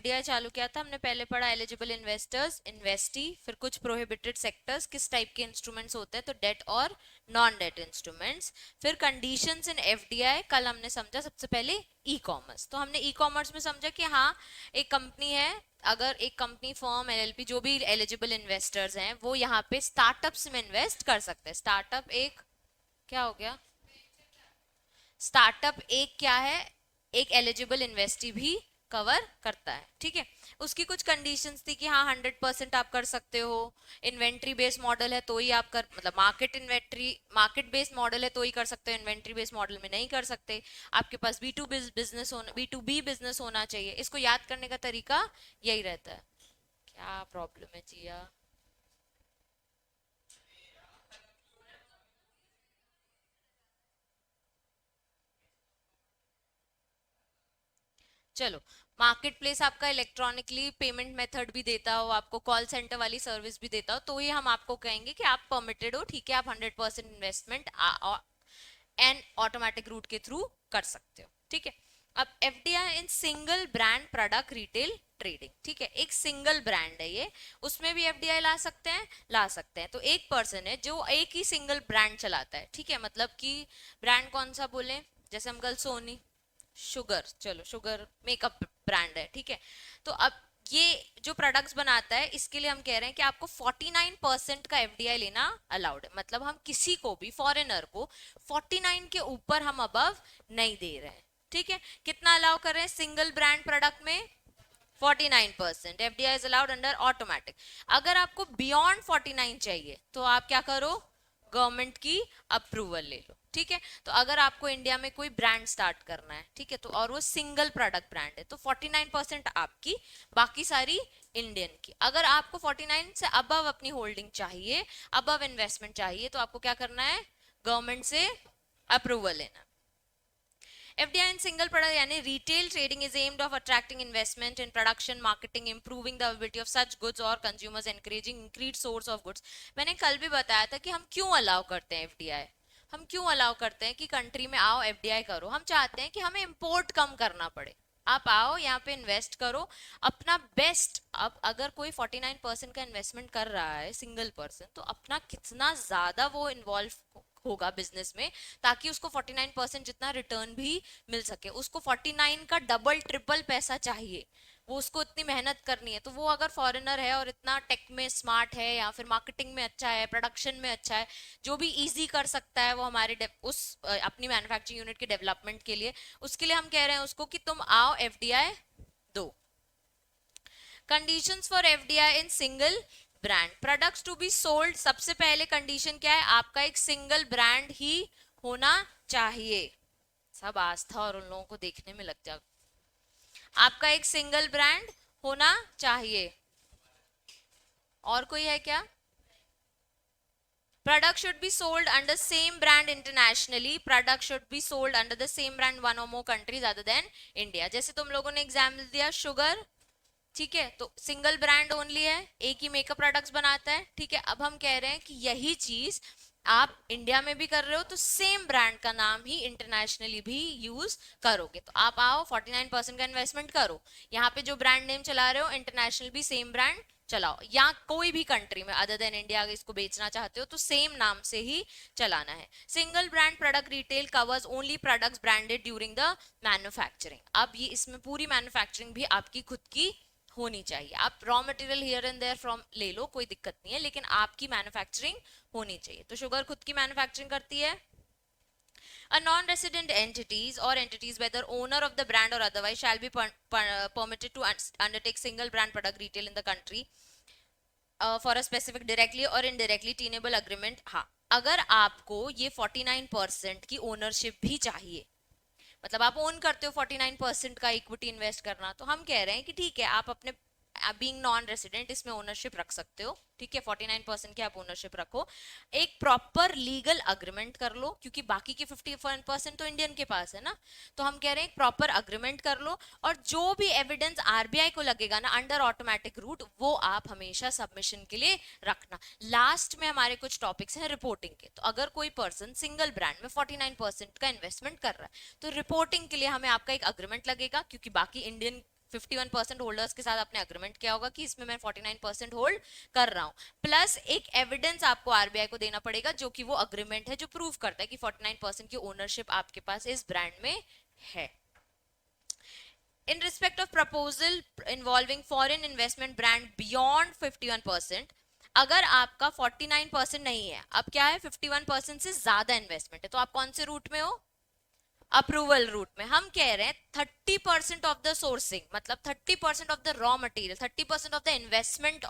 FDI चालू किया था, हमने पहले पढ़ा एलिजिबल इन्वेस्टर्स, इन्वेस्टी, फिर कुछ प्रोहिबिटेड सेक्टर्स, किस टाइप के इंस्ट्रूमेंट्स होते हैं, तो डेट और नॉन डेट इंस्ट्रूमेंट्स। फिर कंडीशंस इन एफडीआई, कल हमने समझा सबसे पहले ई कॉमर्स। तो हमने ई कॉमर्स में समझा कि हाँ, एक कंपनी है, अगर एक कंपनी, फर्म, एलएलपी, जो भी एलिजिबल इन्वेस्टर्स हैं वो यहाँ पे स्टार्टअप्स में इन्वेस्ट कर सकते हैं। स्टार्टअप एक क्या हो गया, स्टार्टअप एक क्या है, एक एलिजिबल इन्वेस्टी भी कवर करता है, ठीक है। उसकी कुछ कंडीशंस थी कि हाँ 100% आप कर सकते हो, इन्वेंट्री बेस्ड मॉडल है तो ही आप कर, मतलब मार्केट बेस्ड मॉडल है तो ही कर सकते हो, इन्वेंट्री बेस्ड मॉडल में नहीं कर सकते। आपके पास बी टू बी बिजनेस होना चाहिए। इसको याद करने का तरीका यही रहता है। क्या प्रॉब्लम है जिया? चलो, मार्केट प्लेस आपका इलेक्ट्रॉनिकली पेमेंट मेथड भी देता हो, आपको कॉल सेंटर वाली सर्विस भी देता हो, तो ये हम आपको कहेंगे कि आप परमिटेड हो, ठीक है, आप 100% इन्वेस्टमेंट एंड ऑटोमेटिक रूट के थ्रू कर सकते हो, ठीक है। अब FDI in single brand product retail trading, ठीक है, एक सिंगल ब्रांड है ये, उसमें भी एफडीआई ला सकते हैं। तो एक पर्सन है जो एक ही सिंगल ब्रांड चलाता है, ठीक है, मतलब कि ब्रांड कौन सा बोले, जैसे हम कल सोनी, शुगर, चलो शुगर मेकअप ब्रांड है, ठीक है। तो अब ये जो प्रोडक्ट्स बनाता है इसके लिए हम कह रहे हैं कि आपको 49% का एफडीआई लेना अलाउड है, मतलब हम किसी को भी फॉरेनर को 49 के ऊपर हम अबव नहीं दे रहे हैं, ठीक है। कितना अलाउ कर रहे हैं सिंगल ब्रांड प्रोडक्ट में? 49% FDI is allowed under automatic. अगर आपको बियॉन्ड 49 चाहिए तो आप क्या करो, गवर्नमेंट की अप्रूवल ले लो, ठीक है। तो अगर आपको इंडिया में कोई ब्रांड स्टार्ट करना है, ठीक है, तो और वो सिंगल प्रोडक्ट ब्रांड है, तो 49% आपकी, बाकी सारी इंडियन की। अगर आपको 49 से अबव अपनी होल्डिंग चाहिए, अबव इन्वेस्टमेंट चाहिए, तो आपको क्या करना है, गवर्नमेंट से अप्रूवल लेना। FDI in single product यानी retail trading is aimed of attracting investment in production, marketing, improving the availability of such goods or consumers, encouraging increased source of goods। मैंने कल भी बताया था कि हम क्यों अलाउ करते हैं एफडीआई, हम क्यों अलाउ करते हैं कि कंट्री में आओ एफडीआई करो, हम चाहते हैं कि हमें इंपोर्ट कम करना पड़े। आप आओ यहाँ पे इन्वेस्ट करो अपना बेस्ट। अब अगर कोई 49% का इन्वेस्टमेंट कर रहा है सिंगल पर्सन, तो अपना कितना ज्यादा वो इन्वॉल्व होगा बिजनेस में, ताकि उसको 49% जितना रिटर्न भी मिल सके। उसको 49 का डबल ट्रिपल पैसा चाहिए, वो उसको इतनी मेहनत करनी है। तो वो अगर फॉरेनर है और इतना टेक में स्मार्ट है, या फिर मार्केटिंग में अच्छा है, प्रोडक्शन में अच्छा है, जो भी इजी कर सकता है वो हमारे अपनी मैन्युफैक्चरिंग यूनिट के डेवलपमेंट के लिए, उसके लिए हम कह रहे हैं उसको कि तुम आओ एफडीआई दो। Conditions for FDI in single brand products to be sold, सबसे पहले कंडीशन क्या है, आपका एक सिंगल ब्रांड ही होना चाहिए। सब आस्था और उन लोगों को देखने में लग जाओ। आपका एक सिंगल ब्रांड होना चाहिए। और कोई है क्या? Product should be sold under same brand internationally. Product should be sold under the same brand one or more countries other than India. जैसे तुम लोगों ने एग्जाम्पल दिया शुगर, ठीक है, तो सिंगल ब्रांड ओनली है, एक ही मेकअप प्रोडक्ट्स बनाता है, ठीक है। अब हम कह रहे हैं कि यही चीज आप इंडिया में भी कर रहे हो, तो सेम ब्रांड का नाम ही इंटरनेशनली भी यूज करोगे। तो आप आओ 49% का इन्वेस्टमेंट करो, यहाँ पे जो ब्रांड नेम चला रहे हो इंटरनेशनल भी सेम ब्रांड चलाओ, या कोई भी कंट्री में अदर देन इंडिया अगर इसको बेचना चाहते हो तो सेम नाम से ही चलाना है। Single brand product retail covers only products branded during the manufacturing. अब ये इसमें पूरी मैन्युफैक्चरिंग भी आपकी खुद की होनी चाहिए। आप raw material here and there from ले लो, कोई दिक्कत नहीं है, लेकिन आपकी मैन्युफैक्चरिंग होनी चाहिए। तो शुगर खुद की मैन्युफैक्चरिंग करती है। A non-resident entities or entities, whether owner of the brand or otherwise, shall be permitted to undertake single brand product retail in the country for a specific directly or indirectly tenable agreement। हाँ, अगर आपको ये 49% की ownership भी चाहिए, मतलब आप own करते हो 49% का इक्विटी इन्वेस्ट करना, तो हम कह रहे हैं कि ठीक है, आप अपने बीइंग नॉन रेसिडेंट इसमें ओनरशिप रख सकते हो, ठीक है, 49% की आप ओनरशिप रखो, एक प्रॉपर लीगल अग्रीमेंट कर लो, क्योंकि बाकी के 51% तो इंडियन के पास है ना। तो हम कह रहे हैं एक प्रॉपर अग्रीमेंट कर लो, और जो भी एविडेंस आरबीआई को लगेगा ना अंडर ऑटोमेटिक रूट, वो आप हमेशा सबमिशन के लिए रखना। लास्ट में हमारे कुछ टॉपिक्स हैं रिपोर्टिंग के। तो अगर कोई पर्सन सिंगल ब्रांड में 49% का इन्वेस्टमेंट कर रहा है, तो रिपोर्टिंग के लिए हमें आपका एक अग्रीमेंट लगेगा, क्योंकि बाकी इंडियन 51% होल्डर्स के साथ आपने अग्रीमेंट किया होगा कि इसमें मैं 49% होल्ड कर रहा हूं, प्लस एक एविडेंस आपको आरबीआई को देना पड़ेगा जो कि वो अग्रीमेंट है जो प्रूव करता है कि 49% की ओनरशिप आपके पास इस ब्रांड में है. In respect of proposal involving foreign investment brand beyond 51%, अगर आपका 49% नहीं है, अब क्या है 51% से ज्यादा इन्वेस्टमेंट है, तो आप कौन से रूट में हो? अप्रूवल रूट में. हम कह रहे हैं 30% ऑफ द सोर्सिंग, मतलब 30% of the raw material, 30% of the investment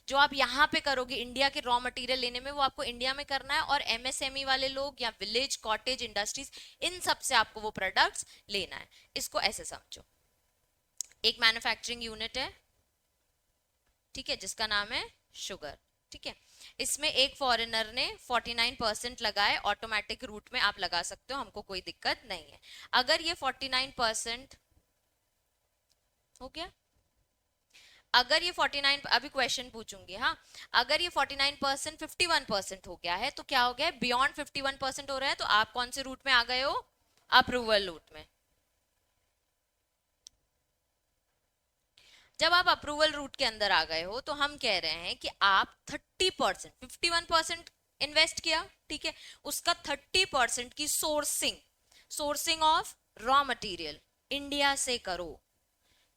जो आप यहाँ पे करोगे इंडिया के रॉ मटेरियल लेने में, वो आपको इंडिया में करना है. और एमएसएमई वाले लोग या विलेज कॉटेज इंडस्ट्रीज, इन सब से आपको वो प्रोडक्ट्स लेना है. इसको ऐसे समझो, एक मैन्युफैक्चरिंग यूनिट है, ठीक है, जिसका नाम है शुगर. ठीक है, इसमें एक फॉरेनर ने 49% लगाए, ऑटोमेटिक रूट में आप लगा सकते हो, हमको कोई दिक्कत नहीं है. अगर ये 49% हो गया, अगर ये 49, अभी क्वेश्चन पूछूंगी, हाँ, अगर ये 49% 51% हो गया है तो क्या हो गया है, बियॉन्ड 51% हो रहा है, तो आप कौन से रूट में आ गए हो? अप्रूवल रूट में. जब आप अप्रूवल रूट के अंदर आ गए हो तो हम कह रहे हैं कि आप 30%, 51% इन्वेस्ट किया, ठीक है, उसका 30% की sourcing of raw material India से करो.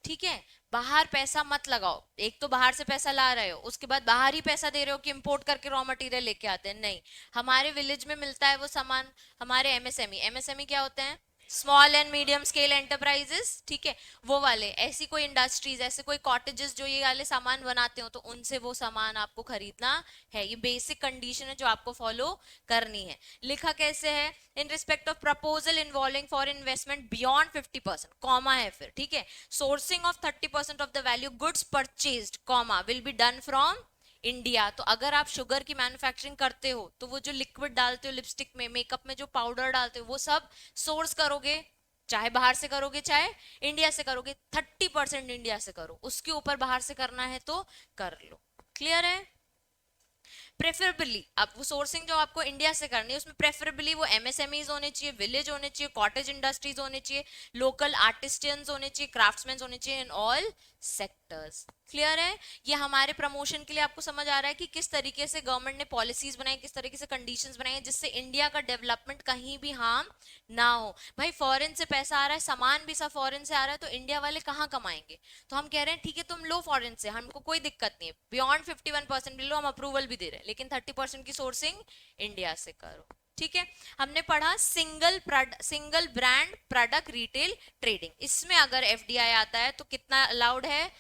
ठीक है, बाहर पैसा मत लगाओ. एक तो बाहर से पैसा ला रहे हो, उसके बाद बाहर ही पैसा दे रहे हो कि इंपोर्ट करके रॉ मटेरियल लेके आते हैं. नहीं, हमारे विलेज में मिलता है वो सामान. हमारे एमएसएमई क्या होते हैं? Small and medium scale enterprises. ठीक है, वो वाले, ऐसी कोई इंडस्ट्रीज, ऐसे कोई कॉटेजेस जो ये वाले सामान बनाते हो, तो उनसे वो सामान आपको खरीदना है. ये बेसिक कंडीशन है जो आपको फॉलो करनी है. लिखा कैसे है? In respect of proposal involving foreign investment beyond 50%, comma है फिर. ठीक है, sourcing of 30% of the value goods purchased, comma, will be done from India. तो अगर आप शुगर की मैन्युफैक्चरिंग करते हो तो वो जो लिक्विड डालते हो लिपस्टिक में, मेकअप में जो पाउडर डालते हो, वो सब सोर्स करोगे, चाहे बाहर से करोगे चाहे इंडिया से करोगे. 30% इंडिया से करो, उसके ऊपर बाहर से करना है तो कर लो. क्लियर है? प्रेफरेबली अब वो सोर्सिंग जो आपको इंडिया से करनी है उसमें प्रेफरेबली वो एमएसएमईज होने चाहिए, विलेज होने चाहिए, कॉटेज इंडस्ट्रीज होने चाहिए, लोकल आर्टिस्टियंस होने चाहिए, क्राफ्ट्समैन होने चाहिए इन ऑल सेक्टर्स. क्लियर है? ये हमारे प्रमोशन के लिए आपको समझ आ रहा है कि किस तरीके से गवर्नमेंट ने पॉलिसीज बनाई, किस तरीके से कंडीशंस बनाई जिससे इंडिया का डेवलपमेंट कहीं भी हार्म ना हो. भाई फॉरेन से पैसा आ रहा है, सामान भी सब फॉरेन से आ रहा है, तो इंडिया वाले कहाँ कमाएंगे? तो हम कह रहे हैं ठीक है तुम लो फॉरेन से, हमको कोई दिक्कत नहीं है, बियॉन्ड 51% भी लो, हम अप्रूवल भी दे रहे हैं, लेकिन 30% की सोर्सिंग इंडिया से करो. ठीक है, हमने पढ़ा single brand product retail trading. इसमें अगर एफडीआई आता है तो कितना अलाउड है?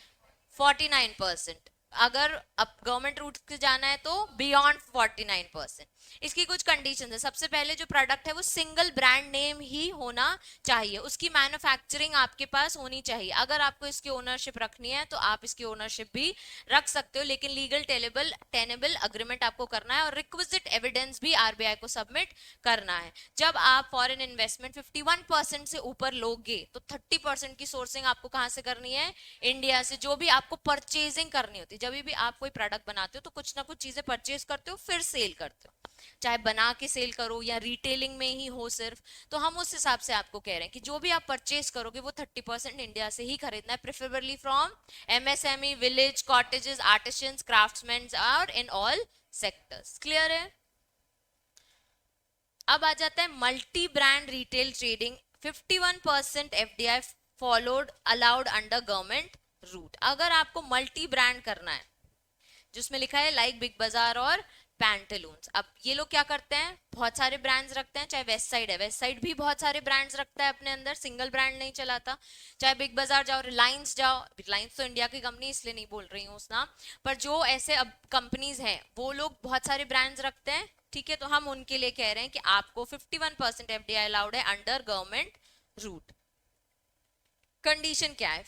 49%. अगर अब गवर्नमेंट रूट से जाना है तो बियॉन्ड 49%. इसकी कुछ कंडीशंस है. सबसे पहले जो प्रोडक्ट है वो सिंगल ब्रांड नेम ही होना चाहिए, उसकी मैन्युफैक्चरिंग आपके पास होनी चाहिए. अगर आपको इसकी ओनरशिप रखनी है तो आप इसकी ओनरशिप भी रख सकते हो, लेकिन लीगल टेनेबल अग्रीमेंट आपको करना है और रिक्विजिट एविडेंस भी आरबीआई को सबमिट करना है. जब आप फॉरेन इन्वेस्टमेंट 51% से ऊपर लोगे तो 30% की सोर्सिंग आपको कहां से करनी है? इंडिया से. जो भी आपको परचेजिंग करनी होती है, जब भी आप कोई प्रोडक्ट बनाते हो तो कुछ ना कुछ चीजें परचेज करते हो फिर सेल करते हो, चाहे बना के सेल करो या रिटेलिंग में ही हो सिर्फ, तो हम उस हिसाब से आपको कह रहे हैं कि जो भी आप परचेज करोगे वो 30% इंडिया से ही खरीदना है, preferably from MSME, village, cottages, artisans, craftsman और इन ऑल सेक्टर्स. क्लियर है? अब आ जाता है multi brand retail trading. 51% FDI followed allowed under government root. अगर आपको मल्टी ब्रांड करना है, जिसमें लिखा है लाइक बिग बाजार और पैंटलून्स. अब ये लोग क्या करते हैं? बहुत सारे ब्रांड्स रखते हैं. चाहे वेस्ट साइड है, वेस्ट साइड भी बहुत सारे ब्रांड्स रखता है अपने अंदर, सिंगल ब्रांड नहीं चलाता. चाहे बिग बाजार जाओ, रिलायंस जाओ, रिलायंस तो इंडिया की कंपनी इसलिए नहीं बोल रही हूँ उस नाम पर, जो ऐसे अब कंपनीज हैं वो लोग बहुत सारे ब्रांड्स रखते हैं. ठीक है, तो हम उनके लिए कह रहे हैं कि आपको 51% एफडीआई अलाउड है अंडर गवर्नमेंट रूट. कंडीशन क्या है?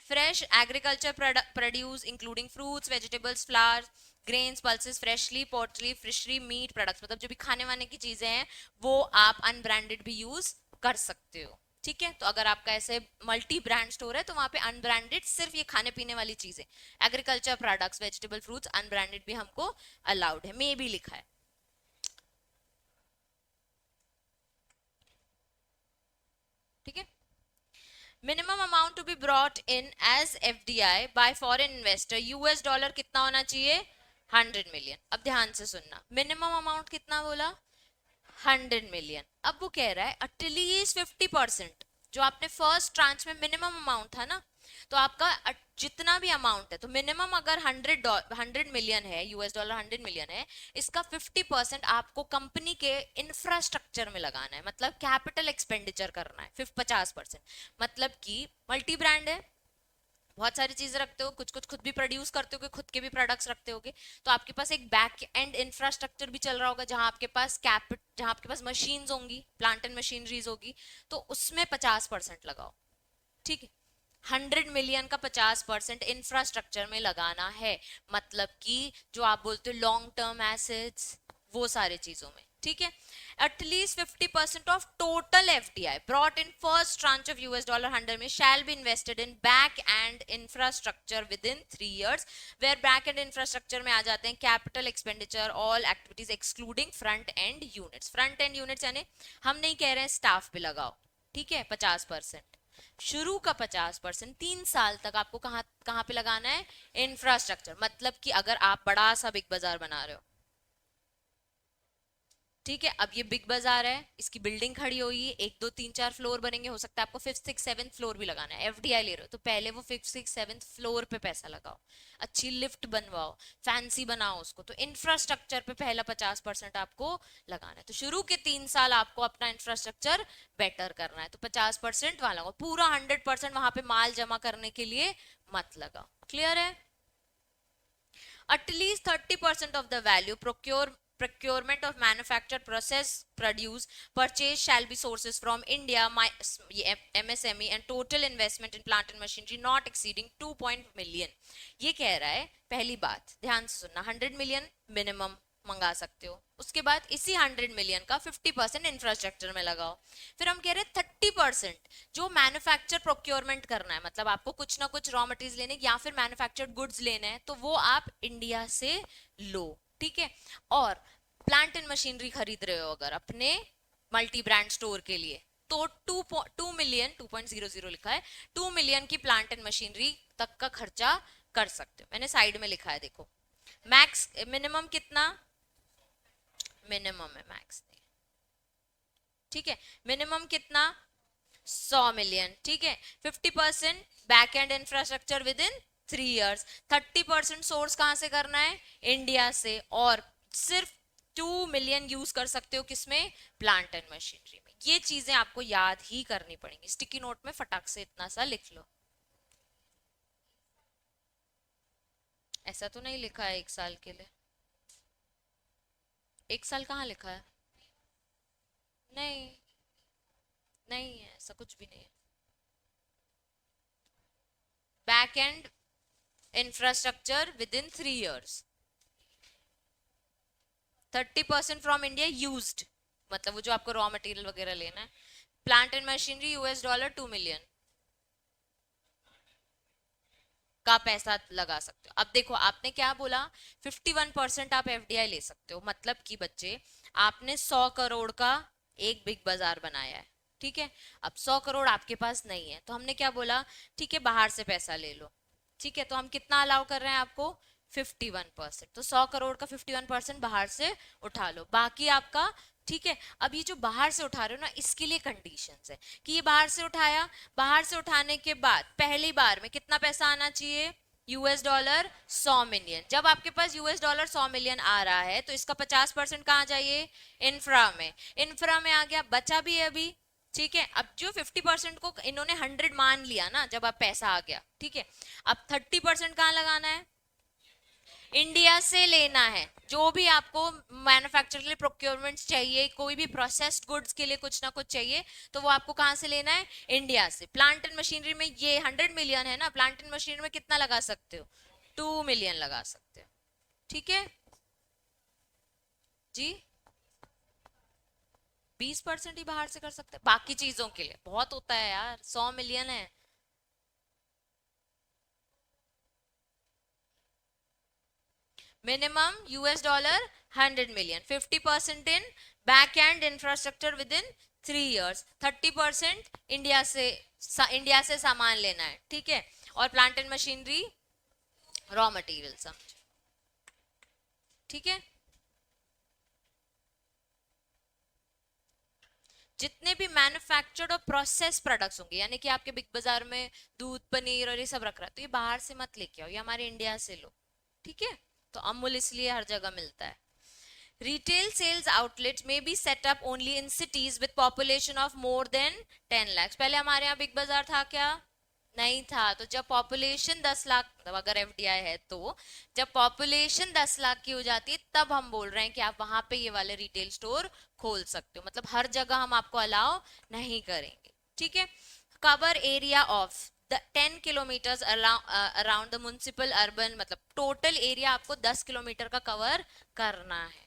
Fresh agriculture produce including fruits, vegetables, flowers, grains, pulses, freshly poultry, fishery, meat products, मतलब जो भी खाने वाने की चीजें हैं वो आप अनब्रांडेड भी यूज कर सकते हो. ठीक है, तो अगर आपका ऐसे मल्टी ब्रांड स्टोर है तो वहां पे अनब्रांडेड सिर्फ ये खाने पीने वाली चीजें, agriculture products, vegetable, fruits, unbranded भी हमको अलाउड है. मे भी लिखा है. ठीक है, minimum amount to be brought in as FDI by foreign investor US dollar कितना होना चाहिए 100 मिलियन। अब ध्यान से सुनना, मिनिमम अमाउंट कितना बोला 100 मिलियन। अब वो कह रहा है एटलीस्ट 50%, जो आपने फर्स्ट ट्रांच में मिनिमम अमाउंट था ना, तो आपका जितना भी अमाउंट है, तो मिनिमम अगर 100 मिलियन है, यूएस डॉलर 100 मिलियन है, इसका 50% आपको कंपनी के इंफ्रास्ट्रक्चर में लगाना है, मतलब कैपिटल एक्सपेंडिचर करना है 50%। मतलब कि मल्टी ब्रांड है, बहुत सारी चीजें रखते हो, कुछ कुछ खुद भी प्रोड्यूस करते हो, खुद के भी प्रोडक्ट्स रखते होगे, तो आपके पास एक बैक एंड इंफ्रास्ट्रक्चर भी चल रहा होगा, जहां आपके पास मशीन्स होंगी, प्लांट एंड मशीनरीज होगी, तो उसमें 50% लगाओ। ठीक है, 100 मिलियन का 50% इंफ्रास्ट्रक्चर में लगाना है, मतलब कि जो आप बोलते हो लॉन्ग टर्म एसेट्स, वो सारे चीजों में। ठीक है, at least 50% of total FDI brought in first tranche of US dollar 100 में shall be invested in back end infrastructure within 3 years, where back end infrastructure में आ जाते हैं capital expenditure, all activities excluding front end units. Front end units यानी हम नहीं कह रहे हैं स्टाफ पे लगाओ, ठीक है, 50%। शुरू का 50% 3 साल तक आपको कहाँ कहाँ पे लगाना है, इंफ्रास्ट्रक्चर। मतलब कि अगर आप बड़ा सा बिग बाजार बना रहे हो, ठीक है, अब ये बिग बाजार है, इसकी बिल्डिंग खड़ी होगी, 1 2 3 4 फ्लोर बनेंगे, हो सकता है आपको 5th 6th 7th फ्लोर भी लगाना है, एफडीआई ले रहे हो तो पहले वो 5th 6th 7th फ्लोर पे पैसा लगाओ, अच्छी लिफ्ट बनवाओ, फैंसी बनाओ उसको, तो इंफ्रास्ट्रक्चर पे पहला 50% आपको लगाना है। तो शुरू के 3 साल आपको अपना इंफ्रास्ट्रक्चर बेटर करना है, तो 50% वहां लगाओ, पूरा 100% वहां पे माल जमा करने के लिए मत लगाओ। क्लियर है? At least 30% of the value procurement of manufactured process produce purchase shall be sources from India, MSME, and total investment in plant and machinery not exceeding 2 million। ये कह रहा है, पहली बात ध्यान से सुनना, 100 मिलियन मिनिमम मंगा सकते हो, उसके बाद इसी 100 मिलियन का 50% इंफ्रास्ट्रक्चर में लगाओ। फिर हम कह रहे हैं 30% जो मैन्युफैक्चर प्रोक्योरमेंट करना है, मतलब आपको कुछ ना कुछ रॉ मटेरियल लेने या फिर मैन्युफैक्चर्ड गुड्स लेने हैं, तो वो आप इंडिया से लो। ठीक है, और प्लांट एंड मशीनरी खरीद रहे हो अगर अपने मल्टी ब्रांड स्टोर के लिए, तो 2 मिलियन 2.00 लिखा है, 2 मिलियन की प्लांट एंड मशीनरी तक का खर्चा कर सकते हो। मैंने साइड में लिखा है देखो, मैक्स मिनिमम कितना, मिनिमम है, मैक्स नहीं। ठीक है, मिनिमम कितना 100 मिलियन। ठीक है, 50% back end infrastructure within 3 years, 30% source कहां से करना है, इंडिया से, और सिर्फ 2 मिलियन यूज कर सकते हो किसमें, प्लांट एंड मशीनरी में। ये चीजें आपको याद ही करनी पड़ेंगी, स्टिकी नोट में फटाक से इतना सा लिख लो। ऐसा तो नहीं लिखा है 1 साल के लिए, 1 साल कहाँ लिखा है, नहीं, नहीं है ऐसा कुछ भी नहीं है। Back end infrastructure within 3 years, 30% from India used, मतलब वो जो आपको रॉ मटेरियल वगैरह लेना है। Plant and machinery US dollar 2 million का पैसा लगा सकते हो। अब देखो आपने क्या बोला, 51% आप एफडीआई ले सकते हो, मतलब कि बच्चे आपने 100 करोड़ का एक बिग बाजार बनाया है, ठीक है, अब 100 करोड़ आपके पास नहीं है, तो हमने क्या बोला, ठीक है बाहर से पैसा ले लो। ठीक है, तो हम कितना अलाउ कर रहे हैं आपको, 51%, तो 100 करोड़ का 51% बाहर से उठा लो, बाकी आपका। ठीक है, अब ये जो बाहर से उठा रहे हो ना, इसके लिए कंडीशंस है कि ये बाहर से उठाया, बाहर से उठाने के बाद पहली बार में कितना पैसा आना चाहिए, यूएस डॉलर 100 मिलियन। जब आपके पास यूएस डॉलर 100 मिलियन आ रहा है, तो इसका 50% कहाँ जाइए, इंफ्रा में, इंफ्रा में आ गया, बचा भी है अभी। ठीक है, अब जो 50% को इन्होंने 100 मान लिया ना, जब अब पैसा आ गया, ठीक है, अब 30% कहाँ लगाना है, इंडिया से लेना है। जो भी आपको मैन्युफैक्चर के लिए प्रोक्योरमेंट चाहिए, कोई भी प्रोसेस्ड गुड्स के लिए कुछ ना कुछ चाहिए, तो वो आपको कहां से लेना है, इंडिया से। प्लांट एंड मशीनरी में ये 100 मिलियन है ना, प्लांट एंड मशीनरी में कितना लगा सकते हो, 2 मिलियन लगा सकते हो। ठीक है जी, 20% ही बाहर से कर सकते हैं, बाकी चीजों के लिए बहुत होता है यार, 100 मिलियन है। Minimum US dollar 100 million, 50% in back end infrastructure within 3 years, 30% India से सामान लेना है, ठीक है। और plant and machinery, raw material समझ, ठीक है। जितने भी मैन्युफैक्चर्ड और प्रोसेस प्रोडक्ट्स होंगे, यानी कि आपके बिग बाजार में दूध पनीर और ये सब रख रहा है, तो ये बाहर से मत लेके आओ, ये हमारे इंडिया से लो, ठीक है। तो अमूल इसलिए हर जगह मिलता है। Retail sales outlets may be set up only in cities with population of more than 10 lakhs। पहले हमारे यहाँ बिग बाजार था क्या? नहीं था। तो जब पॉपुलेशन 10 लाख, मतलब अगर एफडीआई है तो जब पॉपुलेशन 10 लाख की हो जाती है तब हम बोल रहे हैं कि आप वहां पे ये वाले रिटेल स्टोर खोल सकते हो, मतलब हर जगह हम आपको अलाउ नहीं करेंगे, ठीक है। Cover area of the 10 kilometre around the municipal urban, मतलब टोटल एरिया आपको 10 किलोमीटर का कवर करना है।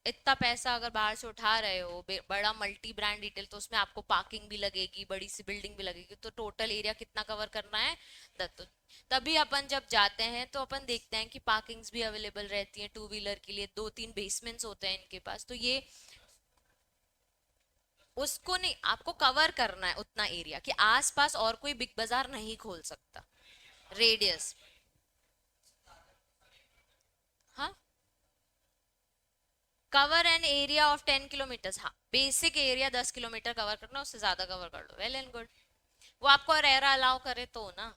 इतना पैसा अगर बाहर से उठा रहे हो, बड़ा मल्टी ब्रांड रिटेल, तो उसमें आपको पार्किंग भी लगेगी, बड़ी सी बिल्डिंग भी लगेगी, तो टोटल एरिया कितना कवर करना है? तो तभी अपन जब जाते हैं तो अपन देखते हैं कि पार्किंग्स भी अवेलेबल रहती हैं टू व्हीलर के लिए, 2-3 बेसमेंट्स होते हैं इनके पास, तो ये उसको नहीं, आपको कवर करना है उतना एरिया कि आसपास और कोई बिग बाजार नहीं खोल सकता, रेडियस। हाँ, cover an area of 10 kilometre, हाँ बेसिक एरिया 10 किलोमीटर कवर करना, उससे ज्यादा कवर कर लो, वेल एंड गुड। वो आपको रेरा अलाउ करे तो ना।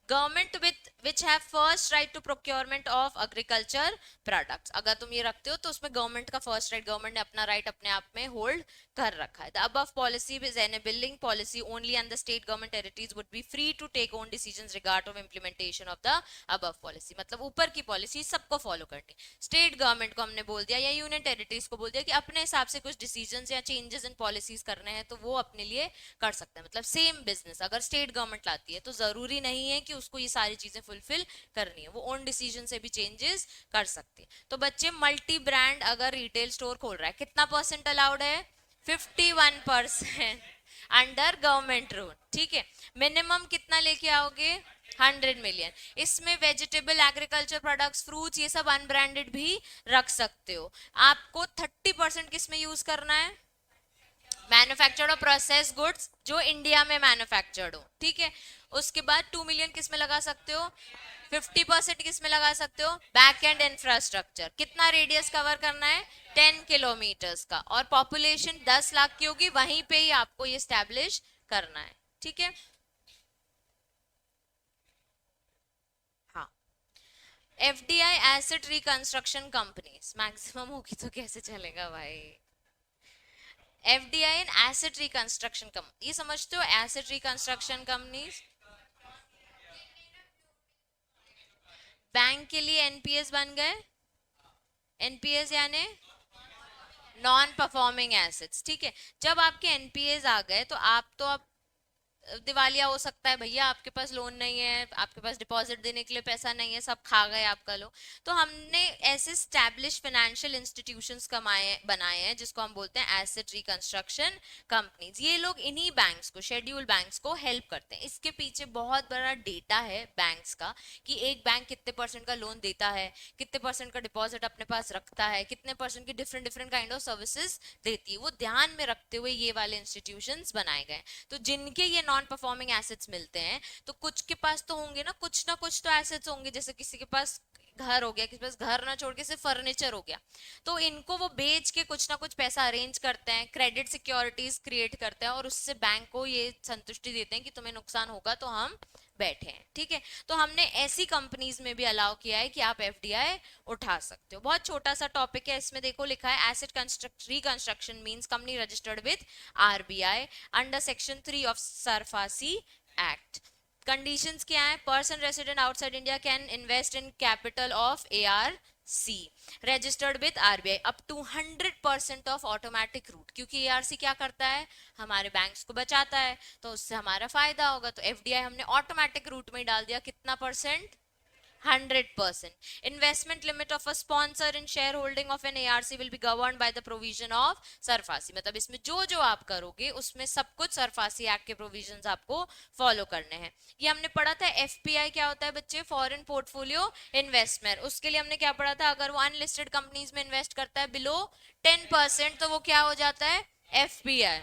Government which have first right to procurement of agriculture products, अगर तुम ये रखते हो तो उसमें गवर्नमेंट का फर्स्ट राइट, गवर्नमेंट ने अपना राइट अपने आप में होल्ड कर रखा है। The above policy is enabling policy only and the state government territories would be free to take own decisions regard of implementation of the above policy, मतलब ऊपर की पॉलिसी सबको फॉलो करनी। स्टेट गवर्नमेंट को हमने बोल दिया या यूनियन टेरिटरीज को बोल दिया कि अपने हिसाब से कुछ डिसीजंस या चेंजेस इन पॉलिसीज करने हैं तो वो अपने लिए कर सकते हैं, मतलब सेम बिजनेस अगर स्टेट गवर्नमेंट लाती है तो जरूरी नहीं है कि उसको ये सारी चीजें फुलफिल करनी है, वो ओन डिसीजन से भी चेंजेस कर सकती है। तो बच्चे मल्टी ब्रांड अगर रिटेल स्टोर खोल रहा है, कितना परसेंट अलाउड है? 51% अंडर गवर्नमेंट रूल, ठीक है। मिनिमम कितना लेके आओगे? 100 मिलियन। इसमें वेजिटेबल, एग्रीकल्चर प्रोडक्ट्स, फ्रूट्स, ये सब अनब्रांडेड भी रख सकते हो। आपको 30% किस में यूज करना है? मैन्युफैक्चर्ड और प्रोसेस गुड्स जो इंडिया में मैन्युफैक्चर्ड हो, ठीक है। उसके बाद 2 मिलियन किस में लगा सकते हो? 50% किस में लगा सकते हो? Back end infrastructure. कितना रेडियस कवर करना है? 10 किलोमीटर्स का, और पॉपुलेशन 10 लाख की होगी, वहीं पे ही आपको ये स्टैब्लिश करना है, ठीक है। हाँ, FDI asset reconstruction companies maximum होगी तो कैसे चलेगा भाई। FDI and asset reconstruction company, ये समझते हो? एसेट रिकंस्ट्रक्शन कंपनीज बैंक के लिए एनपीएस बन गए। एनपीएस यानी नॉन परफॉर्मिंग एसेट्स, ठीक है। जब आपके एनपीएस आ गए तो आप तो अब दिवालिया हो सकता है भैया, आपके पास लोन नहीं है, आपके पास डिपॉजिट देने के लिए पैसा नहीं है, सब खा गए आपका लोन। तो हमने ऐसे स्टैब्लिश फाइनेंशियल इंस्टीट्यूशंस कमाए बनाए हैं जिसको हम बोलते हैं एसेट रिकंस्ट्रक्शन कंपनीज। ये लोग इन्हीं बैंक्स को, शेड्यूल बैंक्स को हेल्प करते हैं। इसके पीछे बहुत बड़ा डेटा है बैंक्स का कि एक बैंक कितने परसेंट का लोन देता है, कितने परसेंट का डिपॉजिट अपने पास रखता है, कितने परसेंट की different different kind of services देती है, वो ध्यान में रखते हुए ये वाले इंस्टीट्यूशंस बनाए गए। तो जिनके ये नॉन परफॉर्मिंग एसेट्स मिलते हैं, तो कुछ के पास तो होंगे ना कुछ तो एसेट्स होंगे, जैसे किसी के पास घर हो गया, किसी के पास घर ना छोड़ के सिर्फ फर्नीचर हो गया, तो इनको वो बेच के कुछ ना कुछ पैसा अरेंज करते हैं, क्रेडिट सिक्योरिटीज क्रिएट करते हैं, और उससे बैंक को ये संतुष्टि देते हैं कि तुम्हें नुकसान होगा तो हम बैठे हैं, ठीक है। तो हमने ऐसी कंपनीज में भी अलाउ किया है कि आप एफडीआई उठा सकते हो। बहुत छोटा सा टॉपिक है, इसमें देखो लिखा है asset reconstruction means company registered with RBI under section 3 of SARFAESI act. Conditions क्या है? Person resident outside India can invest in capital of ARC registered with RBI up to 100% of automatic route, क्योंकि ARC क्या करता है? हमारे banks को बचाता है, तो उससे हमारा फायदा होगा। तो एफडीआई हमने ऑटोमेटिक रूट में डाल दिया, कितना percent? 100%. Investment limit of a sponsor in shareholding of an ARC will be governed by the provision of SARFAESI. मतलब इसमें जो जो आप करोगे उसमें सब कुछ सरफासी एक्ट के प्रोविजंस आपको फॉलो करने हैं. ये हमने पढ़ा था. एफपीआई क्या होता है बच्चे? Foreign portfolio investment. उसके लिए हमने क्या पढ़ा था? अगर वो अनलिस्टेड कंपनीज में इन्वेस्ट करता है बिलो 10% तो वो क्या हो जाता है? एफपीआई.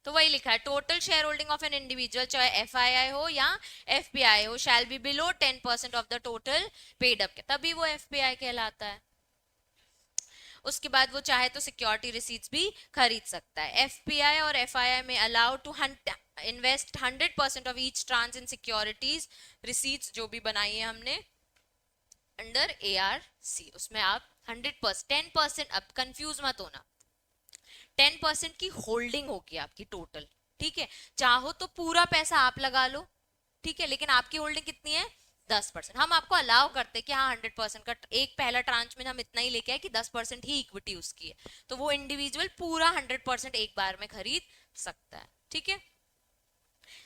तो वही लिखा है, total share holding of an individual चाहे एफआईआई हो या एफपीआई हो shall be below 10% of the total paid up, तभी वो एफपीआई कहलाता है. उसके बाद वो चाहे तो सिक्योरिटी रिसीट्स भी खरीद सकता है. एफपीआई और एफआईआई में allowed to invest 100% of each tranche in securities receipts जो भी बनाई है हमने अंडर एआरसी. उसमें आप 100%, 10%, अब कंफ्यूज मत होना, 10% की होल्डिंग होगी आपकी टोटल. ठीक है, चाहो तो पूरा पैसा आप लगा लो. ठीक है, लेकिन आपकी होल्डिंग कितनी है? 10%. हम आपको अलाउ करते हैं कि हाँ 100% का एक पहला ट्रांच में हम इतना ही लेके आए कि 10% ही इक्विटी उसकी है, तो वो इंडिविजुअल पूरा 100% एक बार में खरीद सकता है. ठीक है,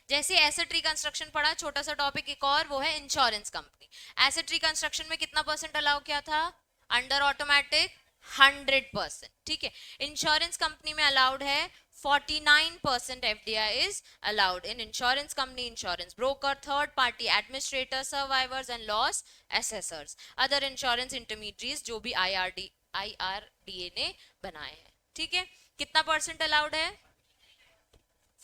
जैसे एसेट रिकंस्ट्रक्शन पढ़ा, छोटा सा टॉपिक एक और, वो है इंश्योरेंस कंपनी. एसेट रिकंस्ट्रक्शन में कितना परसेंट अलाउ किया था? Under automatic 100%. ठीक है, इंश्योरेंस कंपनी में अलाउड है 49% FDI is allowed in insurance company, insurance broker, third party administrator, survivors and loss assessors, other insurance intermediaries जो भी IRDA ने बनाए हैं. ठीक है, कितना परसेंट अलाउड है?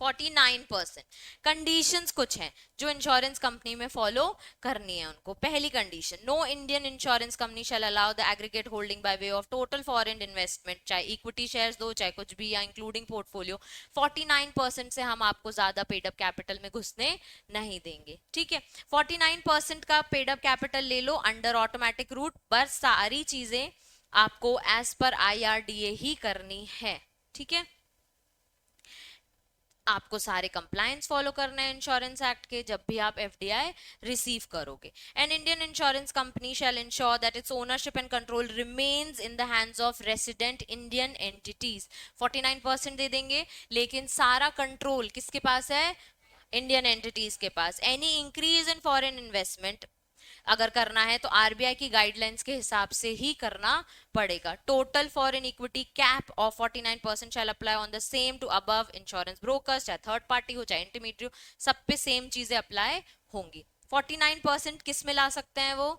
49%. कंडीशंस कुछ हैं जो इंश्योरेंस कंपनी में फॉलो करनी है उनको. पहली condition, no Indian insurance company shall allow the aggregate holding by way of total foreign investment, चाहे इक्विटी शेयर्स दो चाहे कुछ भी, या इंक्लूडिंग पोर्टफोलियो. 49% से हम आपको ज्यादा पेडअप कैपिटल में घुसने नहीं देंगे. ठीक है, 49% का पेडअप कैपिटल ले लो अंडर ऑटोमेटिक रूट, पर सारी चीजें आपको एज पर IRDA ही करनी है. ठीक है, आपको सारे कंप्लायंस फॉलो करना है इंश्योरेंस एक्ट के जब भी आप एफडीआई रिसीव करोगे. An Indian insurance company shell ensure that it's ownership and control remains in the hands of resident Indian entities. 49% दे देंगे, लेकिन सारा कंट्रोल किसके पास है? इंडियन एंटिटीज के पास. Any increase in foreign investment अगर करना है तो आरबीआई की गाइडलाइंस के हिसाब से ही करना पड़ेगा. Total foreign equity cap of 49% shall apply on the same to above insurance brokers, चाहे थर्ड पार्टी हो चाहे इंटरमीडिएट हो, सब पे सेम चीजें अप्लाई होंगी. 49% किस में ला सकते हैं वो?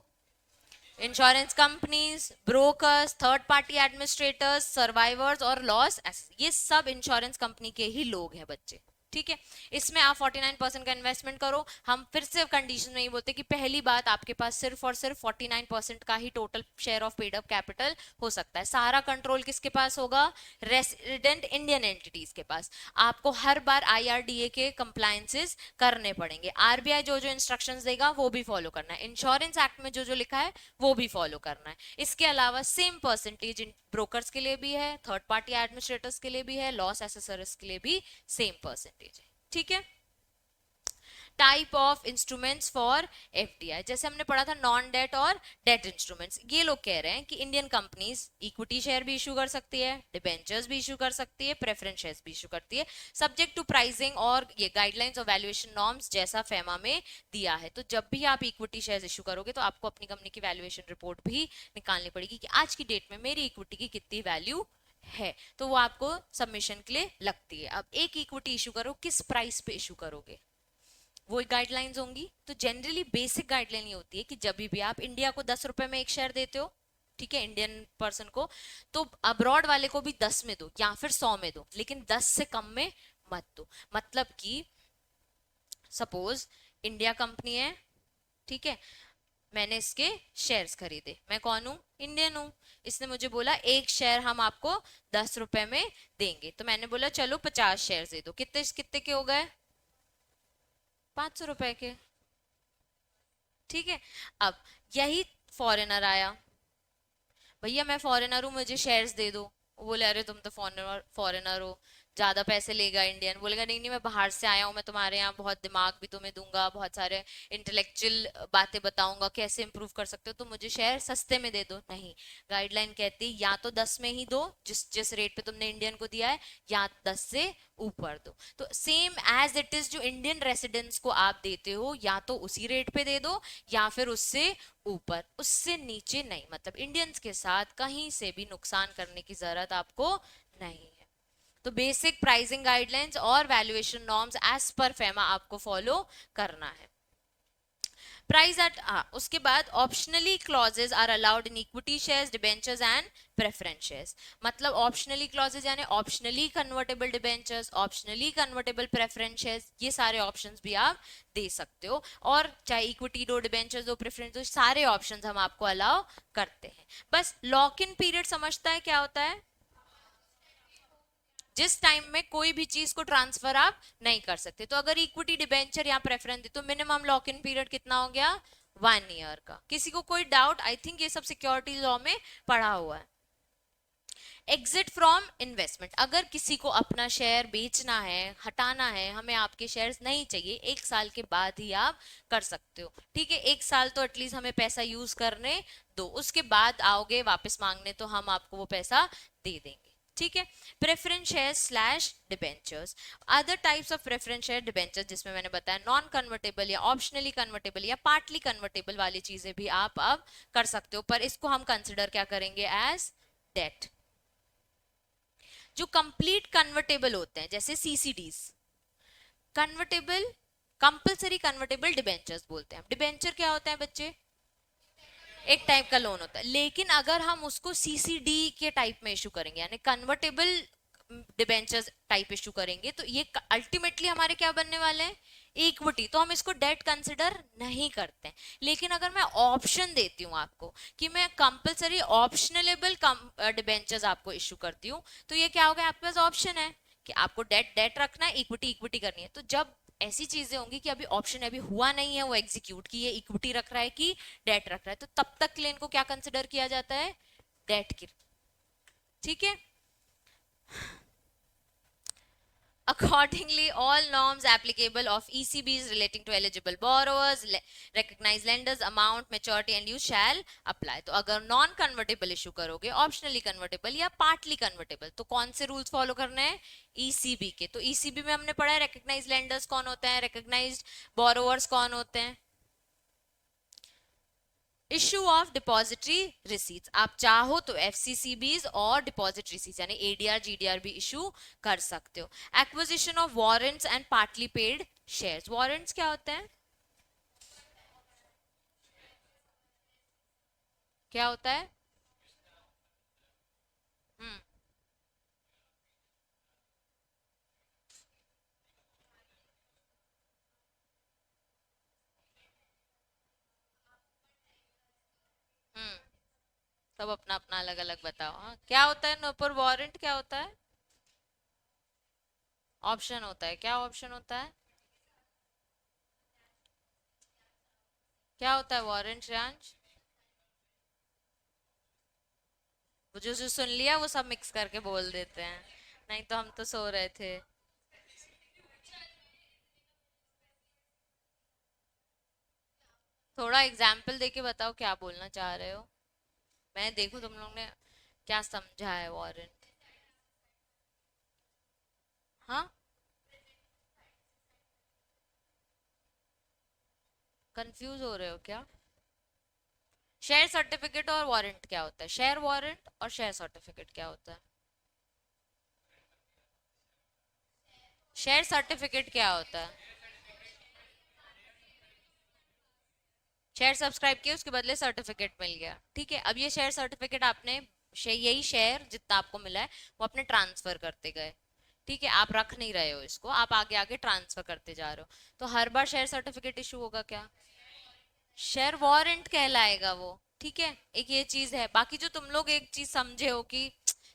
Insurance companies, brokers, third party administrators, survivors और लॉस, ये सब इंश्योरेंस कंपनी के ही लोग हैं बच्चे. ठीक है, इसमें आप 49% का इन्वेस्टमेंट करो. हम फिर से कंडीशन में ही बोलते कि पहली बात आपके पास सिर्फ और सिर्फ 49% का ही total share of paid up capital हो सकता है. सारा कंट्रोल किसके पास होगा? रेसिडेंट इंडियन एंटिटीज के पास. आपको हर बार IRDA के कंप्लायंसेस करने पड़ेंगे. आरबीआई जो जो इंस्ट्रक्शंस देगा वो भी फॉलो करना है. इंश्योरेंस एक्ट में जो जो लिखा है वो भी फॉलो करना है. इसके अलावा सेम परसेंटेज ब्रोकर्स के लिए भी है, थर्ड पार्टी एडमिनिस्ट्रेटर्स के लिए भी है, लॉस एसेसर्स के लिए भी सेम परसेंटेज है. ठीक है, type of instruments for FDI जैसे हमने पढ़ा था नॉन डेट और डेट इंस्ट्रूमेंट्स. ये लोग कह रहे हैं कि इंडियन कंपनीज इक्विटी शेयर भी इशू कर सकती है, डिबेंचर्स भी इशू कर सकती है, प्रेफरेंस शेयर्स भी इशू करती है, सब्जेक्ट टू प्राइसिंग और ये गाइडलाइंस और वैल्यूएशन नॉर्म्स जैसा फेमा में दिया है. तो जब भी आप इक्विटी शेयर्स इशू करोगे तो आपको अपनी कंपनी की वैल्यूएशन रिपोर्ट भी निकालनी पड़ेगी कि आज की डेट में मेरी इक्विटी की कितनी वैल्यू है, तो वो आपको सबमिशन के लिए लगती है. अब एक इक्विटी इशू करो, किस प्राइस पे इशू करोगे वो गाइडलाइंस होंगी. तो जनरली बेसिक गाइडलाइन ये होती है कि जब भी आप इंडिया को 10 रुपए में एक शेयर देते हो, ठीक है, इंडियन पर्सन को, तो अब्रॉड वाले को भी 10 में दो या फिर 100 में दो, लेकिन 10 से कम में मत दो. मतलब कि सपोज इंडिया कंपनी है, ठीक है, मैंने इसके शेयर्स खरीदे, मैं कौन हूं? इंडियन हूं. इसने मुझे बोला एक शेयर हम आपको 10 रुपए में देंगे, तो मैंने बोला चलो 50 शेयर दे दो. कितने कितने के हो गए? 500 रुपए के. ठीक है, अब यही फॉरेनर आया, भैया मैं फॉरेनर हूं मुझे शेयर्स दे दो. वो बोले अरे तुम तो फॉरेनर हो, ज्यादा पैसे लेगा इंडियन, बोलेगा नहीं नहीं मैं बाहर से आया हूँ, मैं तुम्हारे यहाँ बहुत दिमाग भी तुम्हें दूंगा, बहुत सारे इंटेलेक्चुअल बातें बताऊंगा कैसे इंप्रूव कर सकते हो, तो मुझे शेयर सस्ते में दे दो। नहीं, गाइडलाइन कहती है या तो 10 में ही दो जिस जिस रेट पे तुमने इंडियन को दिया है, या 10 से ऊपर दो। तो सेम एज इट इज जो इंडियन रेसिडेंट्स को आप देते हो, या तो उसी रेट पे दे दो या फिर उससे ऊपर, उससे नीचे नहीं। मतलब इंडियंस के साथ कहीं से भी नुकसान करने की जरूरत आपको नहीं है। तो बेसिक प्राइसिंग गाइडलाइंस और valuation norms as per FEMA आपको फॉलो करना है। प्राइस एट, उसके बाद optionally clauses are allowed in equity shares, debentures and preference shares. मतलब ऑप्शनली क्लॉजेज यानी optionally convertible debentures, optionally convertible preference shares, ये सारे ऑप्शंस भी आप दे सकते हो। और चाहे इक्विटी दो, डिबेंचर्स दो, प्रेफरेंस दो, सारे ऑप्शंस हम आपको अलाउ करते हैं। बस लॉक इन पीरियड समझता है क्या होता है? जिस टाइम में कोई भी चीज को ट्रांसफर आप नहीं कर सकते। तो अगर इक्विटी, डिबेंचर या प्रेफरेंस तो मिनिमम लॉक इन पीरियड कितना हो गया? 1 ईयर का। किसी को कोई डाउट? आई थिंक ये सब सिक्योरिटी लॉ में पढ़ा हुआ है। एग्जिट फ्रॉम इन्वेस्टमेंट, अगर किसी को अपना शेयर बेचना है, हटाना है, हमें आपके शेयर्स नहीं चाहिए, 1 साल के बाद ही आप कर सकते हो। ठीक है, 1 साल तो एटलीस्ट हमें पैसा यूज करने दो, उसके बाद आओगे वापस मांगने तो हम आपको वो पैसा दे देंगे। ठीक है। Preference share slash debentures, other types of preference share debentures जिसमें मैंने बताया नॉन कन्वर्टेबल या ऑप्शनली कन्वर्टेबल या पार्टली कन्वर्टेबल वाली चीजें भी आप अब कर सकते हो, पर इसको हम कंसिडर क्या करेंगे? As debt. जो कंप्लीट कन्वर्टेबल होते हैं जैसे CCDs, convertible compulsory convertible debentures बोलते हैं। डिबेंचर क्या होता है बच्चे? एक टाइप का लोन होता है, लेकिन अगर हम उसको सीसीडी के टाइप में इशू करेंगे यानी कन्वर्टेबल डिबेंचर्स टाइप इशू करेंगे, तो ये अल्टीमेटली हमारे क्या बनने वाले हैं? इक्विटी। तो हम इसको डेट कंसिडर नहीं करते हैं। लेकिन अगर मैं ऑप्शन देती हूँ आपको कि मैं कंपलसरी ऑप्शनलेबल डिबेंचर्स आपको इशू करती हूँ, तो ये क्या होगा? आपके पास ऑप्शन है कि आपको डेट डेट रखना है, इक्विटी इक्विटी करनी है। तो जब ऐसी चीजें होंगी कि अभी ऑप्शन अभी हुआ नहीं है वो एग्जीक्यूट की, ये इक्विटी रख रहा है कि डेट रख रहा है, तो तब तक क्लेम को क्या कंसिडर किया जाता है? डेट की। ठीक है। Accordingly, all norms applicable of ECBs relating to eligible borrowers, recognized lenders, amount, maturity and use shall apply. तो अगर नॉन कन्वर्टेबल इशू करोगे, ऑप्शनली कन्वर्टेबल या पार्टली कन्वर्टेबल, तो कौन से रूल्स फॉलो करने हैं? ECB के। तो ECB में हमने पढ़ा है रिकॉग्नाइज्ड लेंडर्स कौन होते हैं, रिकॉग्नाइज्ड बोरोवर्स कौन होते हैं। इशू ऑफ डिपॉजिटरी रिसीट्स, आप चाहो तो एफसीसीबीज और डिपॉजिट रिसीट्स यानी एडीआर जीडीआर भी इशू कर सकते हो। Acquisition of warrants and partly paid shares, warrants क्या होते हैं? क्या होता है? हम्म हम्म सब अपना अपना अलग अलग बताओ। हाँ, क्या होता है नौपर? वारंट क्या होता है? ऑप्शन होता है। क्या ऑप्शन होता है? क्या होता है वारंट श्रेयांश? वो जो जो सुन लिया वो सब मिक्स करके बोल देते हैं, नहीं तो हम तो सो रहे थे। थोड़ा एग्जाम्पल देके बताओ क्या बोलना चाह रहे हो, मैं देखूं तुम लोग ने क्या समझा है वारंट। हाँ, कंफ्यूज हो रहे हो क्या? शेयर सर्टिफिकेट और वारंट क्या होता है? शेयर वारंट और शेयर सर्टिफिकेट क्या होता है? शेयर सर्टिफिकेट क्या होता है? शेयर सब्सक्राइब किया, उसके बदले सर्टिफिकेट मिल गया। ठीक है, अब ये शेयर सर्टिफिकेट आपने यही शेयर जितना आपको मिला है वो अपने ट्रांसफर करते गए। ठीक है, आप रख नहीं रहे हो इसको, आप आगे आगे ट्रांसफर करते जा रहे हो, तो हर बार शेयर सर्टिफिकेट इशू होगा क्या? शेयर वारंट कहलाएगा वो। ठीक है, एक ये चीज है। बाकी जो तुम लोग एक चीज समझे हो कि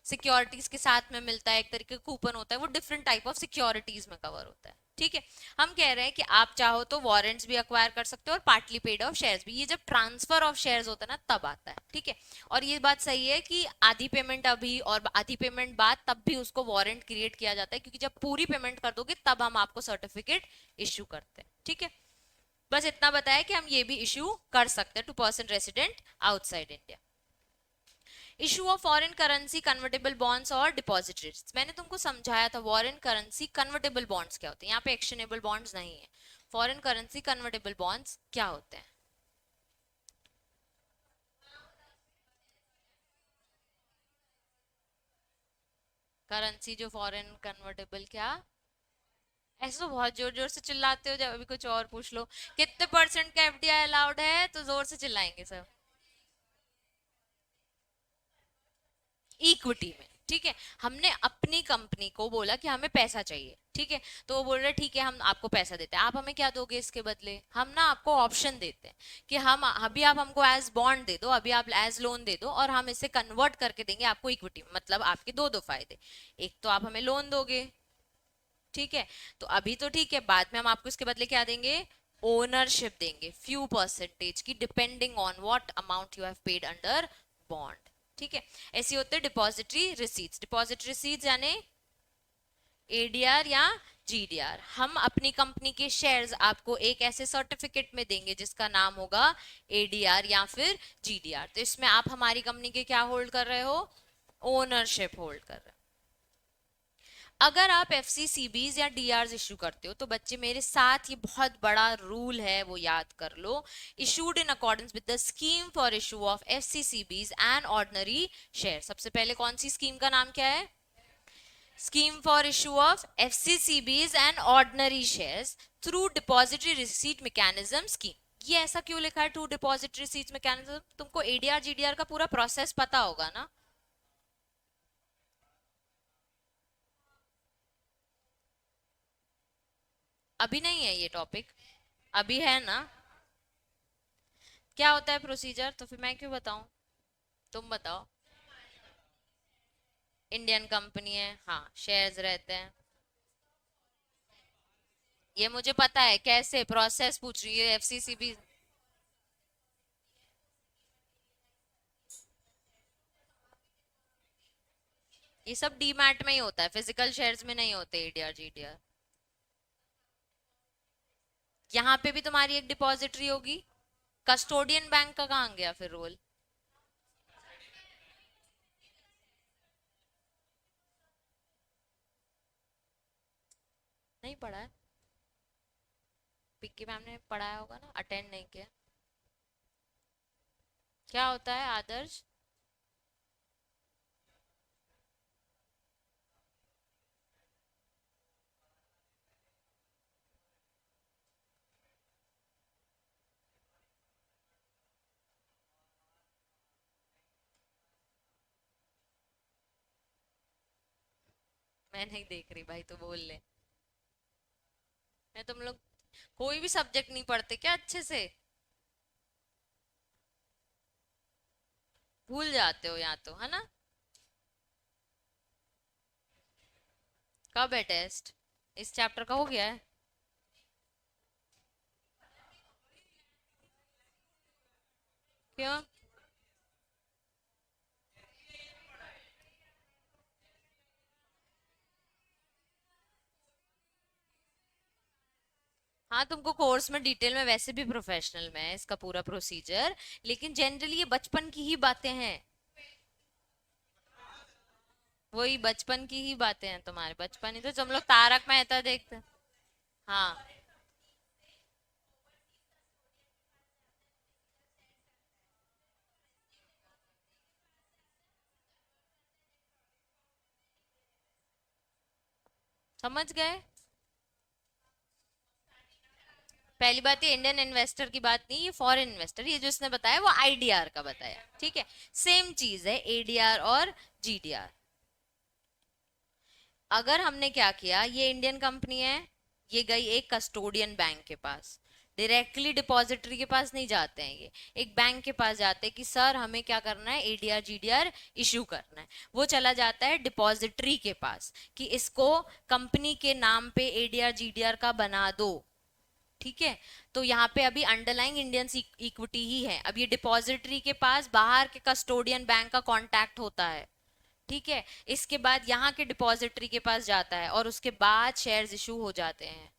सिक्योरिटीज के साथ में मिलता है, एक तरीके का कूपन होता है, वो डिफरेंट टाइप ऑफ सिक्योरिटीज में कवर होता है। ठीक है। हम कह रहे हैं कि आप चाहो तो वारंट्स भी अक्वायर कर सकते हो और पार्टली पेड ऑफ शेयर्स भी, ये जब ट्रांसफर ऑफ शेयर्स होता है ना तब आता है, ठीक है। और ये बात सही है कि आधी पेमेंट अभी और आधी पेमेंट बाद, तब भी उसको वारंट क्रिएट किया जाता है, क्योंकि जब पूरी पेमेंट कर दोगे तब हम आपको सर्टिफिकेट इश्यू करते हैं, ठीक है। बस इतना बताया कि हम ये भी इश्यू कर सकते हैं to person resident outside India. Issue of foreign currency convertible bonds और डिपॉजिटरीज, मैंने तुमको समझाया था फॉरेन करेंसी कन्वर्टेबल बॉन्ड्स क्या होते हैं, यहाँ पे एक्शनेबल बॉन्ड्स नहीं है। फॉरेन करेंसी कन्वर्टेबल बॉन्ड्स क्या होते हैं? करेंसी जो फॉरेन कन्वर्टेबल क्या? ऐसे तो बहुत जोर जोर से चिल्लाते हो, जब अभी कुछ और पूछ लो। कितने परसेंट का एफडीआई अलाउड है तो जोर से चिल्लाएंगे सब। इक्विटी में, ठीक है। हमने अपनी कंपनी को बोला कि हमें पैसा चाहिए, ठीक है। तो वो बोल रहे ठीक है हम आपको पैसा देते हैं, आप हमें क्या दोगे इसके बदले? हम ना आपको ऑप्शन देते हैं कि हम अभी आप हमको एज बॉन्ड दे दो, अभी आप एज लोन दे दो, और हम इसे कन्वर्ट करके देंगे आपको इक्विटी में। मतलब आपके दो दो फायदे, एक तो आप हमें लोन दोगे, ठीक है। तो अभी तो ठीक है, बाद में हम आपको इसके बदले क्या देंगे? ओनरशिप देंगे, फ्यू परसेंटेज की, depending on what amount you have paid under bond, ठीक है। ऐसी होते हैं डिपॉजिटरी रिसीट्स। डिपॉजिटरी रिसीट्स यानी एडीआर या जीडीआर। हम अपनी कंपनी के शेयर्स आपको एक ऐसे सर्टिफिकेट में देंगे जिसका नाम होगा एडीआर या फिर जीडीआर। तो इसमें आप हमारी कंपनी के क्या होल्ड कर रहे हो? ओनरशिप होल्ड कर रहे हो। अगर आप एफसीसीबीज या डीआर इश्यू करते हो तो बच्चे मेरे साथ, ये बहुत बड़ा रूल है वो याद कर लो। Issued in accordance with the scheme for issue of FCCBs and ordinary share. सबसे पहले कौन सी स्कीम का नाम क्या है? Scheme for issue of FCCBs and ordinary shares through depository receipt mechanism scheme। ये ऐसा क्यों लिखा है टू डिपॉजिटरी रिसीट्स मैकेनिज्म? तुमको एडीआर जीडीआर का पूरा प्रोसेस पता होगा ना? अभी नहीं है ये टॉपिक, अभी है ना? क्या होता है प्रोसीजर, तो फिर मैं क्यों बताऊं? तुम बताओ। इंडियन कंपनी है, हाँ शेयर्स रहते हैं। ये मुझे पता है, कैसे प्रोसेस पूछ रही है एफसीसीबी? ये सब डीमैट में ही होता है, फिजिकल शेयर्स में नहीं होते एडीआर जीडीआर। यहाँ पे भी तुम्हारी एक डिपॉजिटरी होगी। कस्टोडियन बैंक का कहाँ गया फिर रोल? नहीं पढ़ा है? पिक्की मैम ने पढ़ाया होगा ना, अटेंड नहीं किया। क्या होता है आदर्श? मैं नहीं देख रही भाई, तो बोल ले। मैं, तुम लोग कोई भी सब्जेक्ट नहीं पढ़ते क्या अच्छे से? भूल जाते हो यहाँ तो, है ना? कब है टेस्ट? इस चैप्टर का हो गया है? क्यों? हाँ, तुमको कोर्स में डिटेल में, वैसे भी प्रोफेशनल में है इसका पूरा प्रोसीजर, लेकिन जनरली ये बचपन की ही बातें हैं। वही बचपन की ही बातें हैं तुम्हारे, बचपन ही तो तुम लोग तारक मेहता देखते। हाँ, समझ गए। पहली बात, ये इंडियन इन्वेस्टर की बात नहीं, ये फॉरेन इन्वेस्टर, ये जो इसने बताया वो आईडीआर का बताया, ठीक है। सेम चीज है एडीआर और जीडीआर। अगर हमने क्या किया, ये इंडियन कंपनी है, ये गई एक कस्टोडियन बैंक के पास, डायरेक्टली डिपॉजिटरी के पास नहीं जाते हैं, ये एक बैंक के पास जाते हैं कि सर हमें क्या करना है, एडीआर जीडीआर इशू करना है। वो चला जाता है डिपॉजिटरी के पास कि इसको कंपनी के नाम पे एडीआर जीडीआर का बना दो। ठीक है, तो यहाँ पे अभी अंडरलाइंग इंडियन इक्विटी ही है। अब ये डिपॉजिटरी के पास बाहर के कस्टोडियन बैंक का कांटेक्ट होता है। ठीक है, इसके बाद यहाँ के डिपॉजिटरी के पास जाता है और उसके बाद शेयर्स इशू हो जाते हैं।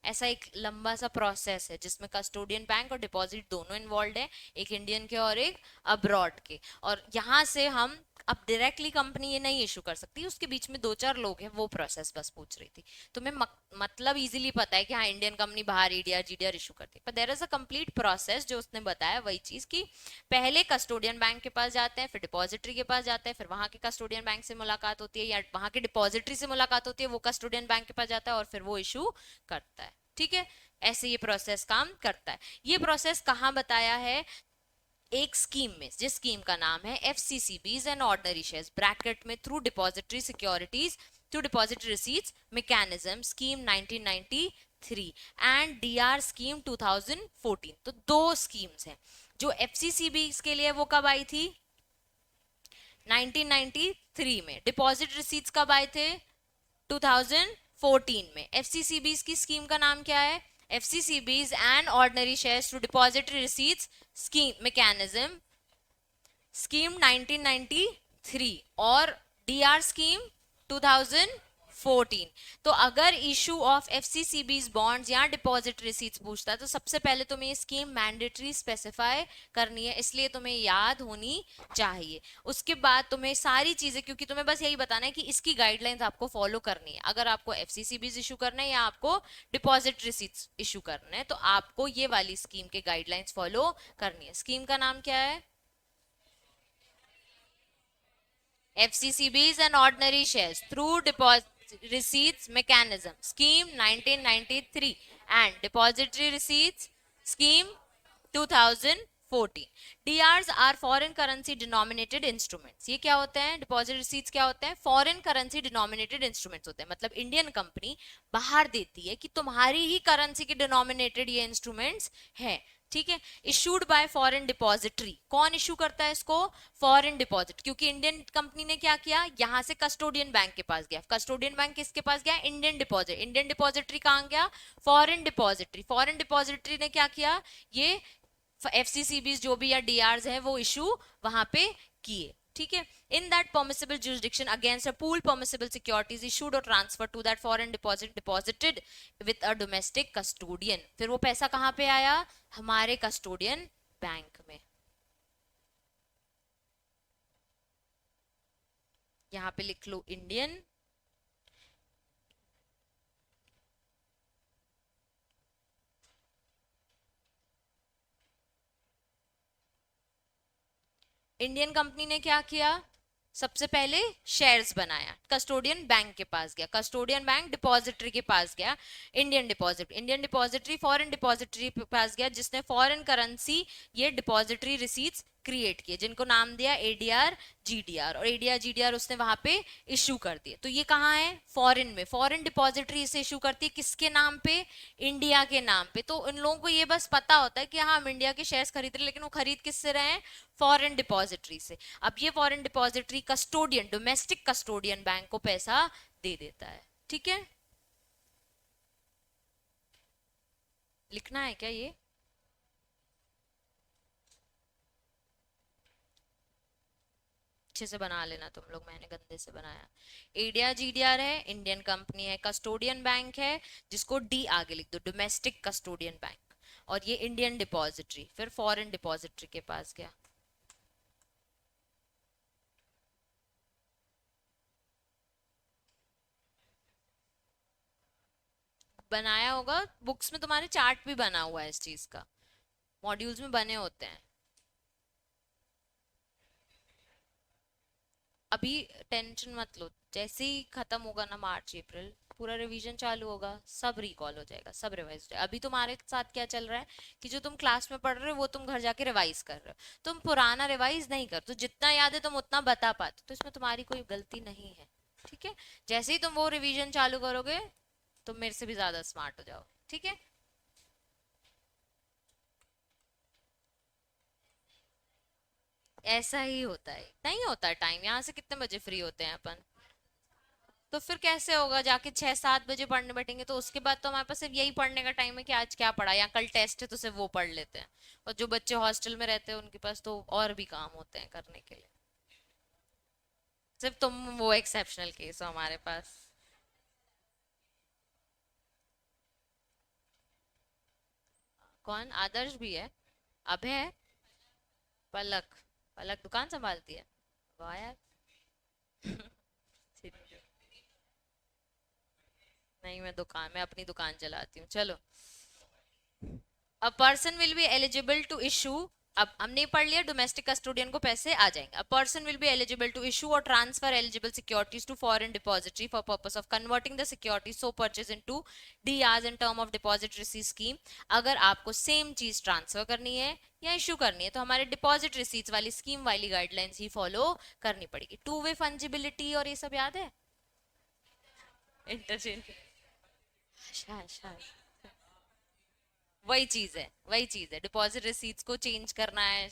ऐसा एक लंबा सा प्रोसेस है जिसमें कस्टोडियन बैंक और डिपॉजिट दोनों इन्वॉल्व है, एक इंडियन के और एक अब्रॉड के। और यहाँ से हम अब डायरेक्टली कंपनी ये नहीं इशू कर सकती, उसके बीच में दो चार लोग हैं, वो प्रोसेस बस पूछ रही थी। तुम्हें मतलब इजीली पता है कि हाँ इंडियन कंपनी बाहर ईडीआर जीडीआर इशू करती है, पर there is a complete process जो उसने बताया वही चीज की पहले कस्टोडियन बैंक के पास जाते हैं, फिर डिपॉजिटरी के पास जाते हैं, फिर वहां के कस्टोडियन बैंक से मुलाकात होती है या वहां के डिपॉजिटरी से मुलाकात होती है, वो कस्टोडियन बैंक के पास जाता है और फिर वो इशू करता है। ठीक है, ऐसे ये प्रोसेस काम करता है। ये प्रोसेस कहाँ बताया है, एक स्कीम में, जिस स्कीम का नाम है FCCBs and ordinary shares bracket में through depository securities through depository receipts mechanism scheme 1993 and DR scheme 2014। तो दो स्कीम्स हैं। जो FCCBs के लिए वो कब आई थी, 1993 में। डिपॉजिट रिसीट्स कब आए थे, 2014 में। FCCBs की स्कीम का नाम क्या है, FCCBs and ordinary shares to depository receipts scheme mechanism scheme 1993 और डीआर स्कीम 2014। तो अगर इशू ऑफ FCCBs बॉन्ड्स या डिपॉजिट रिसीट्स पूछता है तो सबसे पहले तुम्हें ये स्कीम मैंडेटरी स्पेसिफाई करनी है, इसलिए तुम्हें याद होनी चाहिए। उसके बाद तुम्हें सारी चीजें, क्योंकि तुम्हें बस यही बताना है कि इसकी गाइडलाइंस आपको फॉलो करनी है। अगर आपको FCCBs इशू करना है या आपको डिपॉजिट रिसीट्स इशू करना है तो आपको ये वाली स्कीम के गाइडलाइंस फॉलो करनी है। स्कीम का नाम क्या है, FCCBs and ordinary shares through deposit receipts mechanism scheme 1993 and depository receipts scheme 2014। DRs are foreign currency denominated instruments। ये क्या होते हैं, डिपॉजिट रिसीट्स क्या होते हैं, फॉरेन करेंसी डिनोमिनेटेड इंस्ट्रूमेंट्स होते हैं। मतलब इंडियन कंपनी बाहर देती है कि तुम्हारी ही करेंसी के डिनोमिनेटेड ये इंस्ट्रूमेंट्स है। ठीक है, इशूड बाय फॉरेन डिपॉजिटरी। कौन इशू करता है इसको, फॉरेन डिपॉजिट। क्योंकि इंडियन कंपनी ने क्या किया, यहां से कस्टोडियन बैंक के पास गया, कस्टोडियन बैंक किसके पास गया, इंडियन डिपॉजिट। इंडियन डिपॉजिटरी कहां गया, फॉरेन डिपॉजिटरी। फॉरेन डिपॉजिटरी ने क्या किया, ये FCCBs जो भी या DRs है वो इशू वहां पे किए। ठीक है, in that permissible jurisdiction against a pool permissible securities issued or transferred to that foreign deposit deposited with a domestic custodian। फिर वो पैसा कहां पे आया, हमारे कस्टोडियन बैंक में। यहां पे लिख लो इंडियन, इंडियन कंपनी ने क्या किया, सबसे पहले शेयर्स बनाया, कस्टोडियन बैंक के पास गया, कस्टोडियन बैंक डिपॉजिटरी के पास गया, इंडियन डिपॉजिटरी फॉरेन डिपॉजिटरी के पास गया, जिसने फॉरेन करेंसी ये डिपॉजिटरी रिसीट्स क्रिएट किए जिनको नाम दिया एडीआर जीडीआर, और एडीआर जीडीआर उसने वहां पे इशू कर दिए। तो ये कहाँ है, फॉरेन में। फॉरेन डिपॉजिटरी इसे इशू करती है किसके नाम पे, इंडिया के नाम पे। तो इन लोगों को ये बस पता होता है कि हाँ हम इंडिया के शेयर्स खरीद रहे, लेकिन वो खरीद किससे रहे हैं, फॉरेन डिपॉजिटरी से। अब ये foreign depository custodian, domestic custodian bank को पैसा दे देता है। ठीक है, लिखना है क्या ये, अच्छे से बना लेना तुम लोग, मैंने गंदे से बनाया। एडीआर जीडीआर है, इंडियन कंपनी है, कस्टोडियन बैंक है, जिसको डी आगे लिख दो, डोमेस्टिक कस्टोडियन बैंक। और ये इंडियन डिपॉजिटरी, फिर फॉरेन डिपॉजिटरी के पास गया। बनाया होगा बुक्स में, तुम्हारे चार्ट भी बना हुआ है इस चीज का, मॉड्यूल्स में बने होते हैं। अभी टेंशन मत लो, जैसे ही खत्म होगा ना मार्च अप्रैल, पूरा रिवीजन चालू होगा, सब रिकॉल हो जाएगा, सब रिवाइज हो जाएगा। अभी तुम्हारे साथ क्या चल रहा है कि जो तुम क्लास में पढ़ रहे हो वो तुम घर जाके रिवाइज कर रहे हो, तुम पुराना रिवाइज नहीं कर, तो जितना याद है तुम उतना बता पाते, तो इसमें तुम्हारी कोई गलती नहीं है। ठीक है, जैसे ही तुम वो रिवीजन चालू करोगे तुम मेरे से भी ज्यादा स्मार्ट हो जाओ। ठीक है, ऐसा ही होता है, नहीं होता टाइम, यहाँ से कितने बजे फ्री होते हैं अपन? तो फिर कैसे होगा, जाके 6-7 बजे पढ़ने बैठेंगे तो उसके बाद तो हमारे पास सिर्फ यही पढ़ने का टाइम है कि आज क्या पढ़ा या कल टेस्ट है तो सिर्फ वो पढ़ लेते हैं। और जो बच्चे हॉस्टल में रहते हैं उनके पास तो और भी काम होते हैं करने के लिए। सिर्फ तुम वो एक्सेप्शनल केस हो हमारे पास। कौन आदर्श भी है? अभय है? पलक? पलक दुकान संभालती है? वाह यार। नहीं, मैं अपनी दुकान चलाती हूँ, चलो। A person will be eligible to issue, अब हमने पढ़ लिया डोमेस्टिक कस्टोडियन को पैसे आ जाएंगे। A person will be eligible to issue और transfer eligible securities to foreign depository for purpose of converting the securities so purchase into DRs in term of deposit receipt scheme. अगर आपको same चीज transfer करनी है या issue करनी है तो हमारे डिपॉजिट रिसीट्स वाली स्कीम वाली गाइडलाइंस ही फॉलो करनी पड़ेगी। टू वे फंजिबिलिटी और ये सब याद है? इंटरचेंज। अच्छा अच्छा, वही चीज है डिपॉजिट रिसीट्स को चेंज करना है,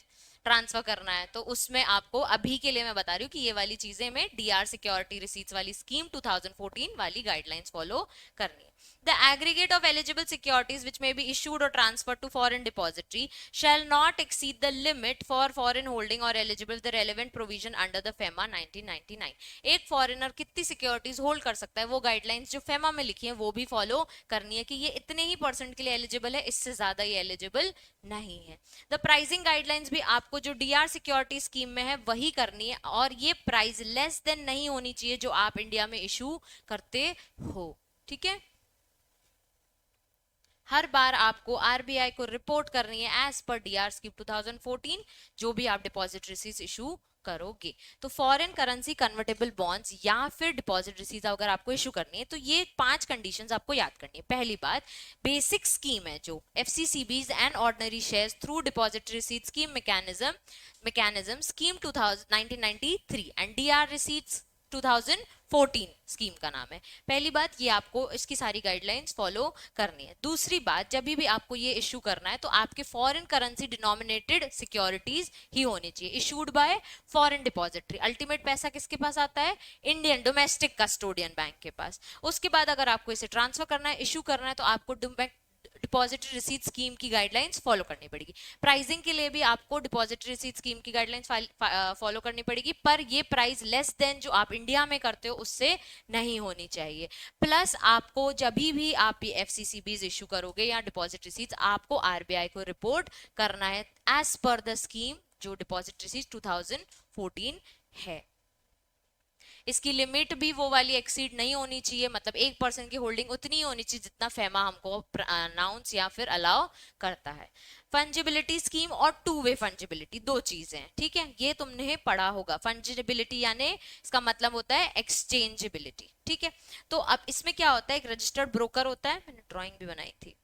ट्रांसफर करना है, तो उसमें आपको अभी के लिए मैं बता रही हूँ कि ये वाली चीजें में डीआर सिक्योरिटी रिसीट्स वाली स्कीम 2014 वाली गाइडलाइंस फॉलो करनी है। The aggregate of eligible securities which may be issued और transfer to foreign depository shall not exceed the limit for foreign holding or eligible the relevant provision under the FEMA 1999। एक foreigner कितनी securities hold कर सकता है वो guidelines जो FEMA में लिखी है वो भी फॉलो करनी है कि ये इतने ही परसेंट के लिए एलिजिबल है, इससे ज्यादा ये एलिजिबल नहीं है। द प्राइसिंग गाइडलाइंस भी आपको जो डीआर सिक्योरिटी स्कीम में है वही करनी है, और ये प्राइस लेस देन नहीं होनी चाहिए जो आप इंडिया में इशू करते हो। ठीक है, हर बार आपको आरबीआई को रिपोर्ट करनी है एज पर डीआर स्कीम 2014 जो भी आप डिपॉजिट रिसीट्स इशू करोगे। तो फॉरेन करेंसी कन्वर्टेबल बॉन्ड्स या फिर डिपॉजिट रिसीट्स अगर आपको इशू करनी है तो ये 5 कंडीशंस आपको याद करनी है। पहली बात, बेसिक स्कीम है जो FCCBs and ordinary shares through deposit receipt scheme mechanism scheme 1993 and DR receipts 2014 scheme का नाम है। पहली बात, ये आपको इसकी सारी गाइडलाइंस फॉलो करनी है। दूसरी बात, जब भी आपको ये इशू करना है तो आपके फॉरेन करेंसी डिनोमिनेटेड सिक्योरिटीज ही होनी चाहिए, issued by foreign depository. Ultimate पैसा किसके पास आता है? इंडियन डोमेस्टिक कस्टोडियन बैंक के पास। उसके बाद अगर आपको इसे ट्रांसफर करना है, इशू करना है, तो आपको डिपॉजिटरी रिसीट स्कीम की गाइडलाइंस फॉलो करनी पड़ेगी। प्राइसिंग के लिए भी आपको डिपॉजिटरी रिसीट स्कीम की गाइडलाइंस फॉलो करनी पड़ेगी, पर ये प्राइस लेस देन जो आप इंडिया में करते हो उससे नहीं होनी चाहिए। प्लस आपको जब भी आप ये एफसीसीबीज इशू करोगे या डिपॉजिट रिसीट्स, आपको आरबीआई को रिपोर्ट करना है एज पर द स्कीम जो डिपॉजिट रिसीट 2014 है। इसकी लिमिट भी वो वाली एक्सीड नहीं होनी चाहिए, मतलब 1% की होल्डिंग उतनी ही होनी चाहिए जितना फेमा हमको अनाउंस या फिर अलाउ करता है। फंजिबिलिटी स्कीम और टू वे फंजिबिलिटी दो चीजें हैं, ठीक है, ये तुमने पढ़ा होगा। फंजिबिलिटी यानी इसका मतलब होता है एक्सचेंजेबिलिटी, ठीक है। तो अब इसमें क्या होता है, एक रजिस्टर्ड ब्रोकर होता है, मैंने ड्राइंग भी बनाई थी,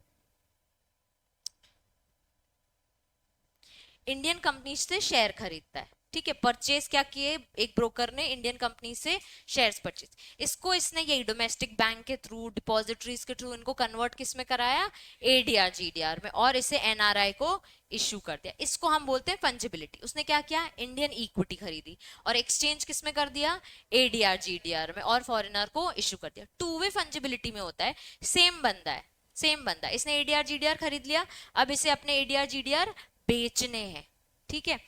इंडियन कंपनी से शेयर खरीदता है, ठीक है। परचेज क्या किए, एक ब्रोकर ने इंडियन कंपनी से शेयर्स परचेज, इसको इसने यही डोमेस्टिक बैंक के थ्रू, डिपॉजिटरीज के थ्रू इनको कन्वर्ट किस में कराया, एडीआर जीडीआर में, और इसे एनआरआई को इशू कर दिया। इसको हम बोलते हैं फंजिबिलिटी। उसने क्या किया, इंडियन इक्विटी खरीदी और एक्सचेंज किस में कर दिया, एडीआर जीडीआर में, और फॉरेनर को इशू कर दिया। टू वे फंजिबिलिटी में होता है, सेम बंदा इसने एडीआर जीडीआर खरीद लिया, अब इसे अपने एडीआर जीडीआर बेचने हैं, ठीक है,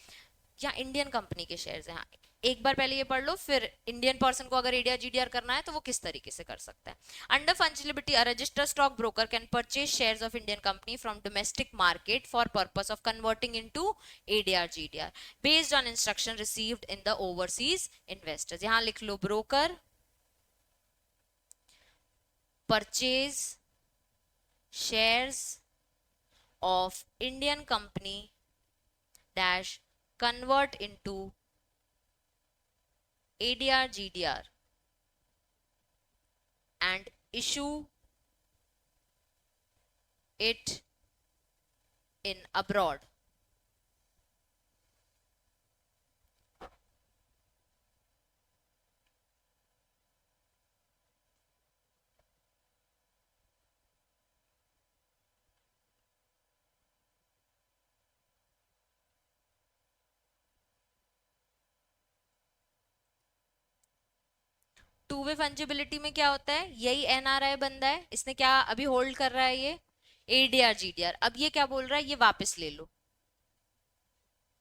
या इंडियन कंपनी के शेयर्स हैं। हाँ, एक बार पहले ये पढ़ लो, फिर इंडियन पर्सन को अगर एडीआर जीडीआर करना है तो वो किस तरीके से कर सकता है। Under fungibility, a registered stock broker can purchase shares of Indian company from domestic market for purpose of converting into ADR GDR based on instruction received in the overseas investors. यहां लिख लो, broker purchase shares of Indian company dash convert into ADR GDR and issue it in abroad. Two way fungibility में क्या होता है, यही NRI बंदा है, इसने क्या अभी होल्ड कर रहा है, ये एडीआर जीडीआर, अब ये क्या बोल रहा है, ये वापस ले लो,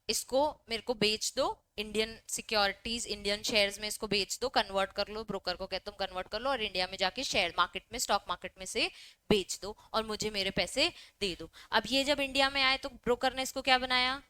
इसको मेरे को बेच दो, इंडियन सिक्योरिटीज इंडियन शेयर्स में इसको बेच दो, कन्वर्ट कर लो, ब्रोकर को कहते तुम कन्वर्ट कर लो और इंडिया में जाके शेयर मार्केट में, स्टॉक मार्केट में से बेच दो और मुझे मेरे पैसे दे दो। अब ये जब इंडिया में आए तो ब्रोकर ने इसको क्या बनाया,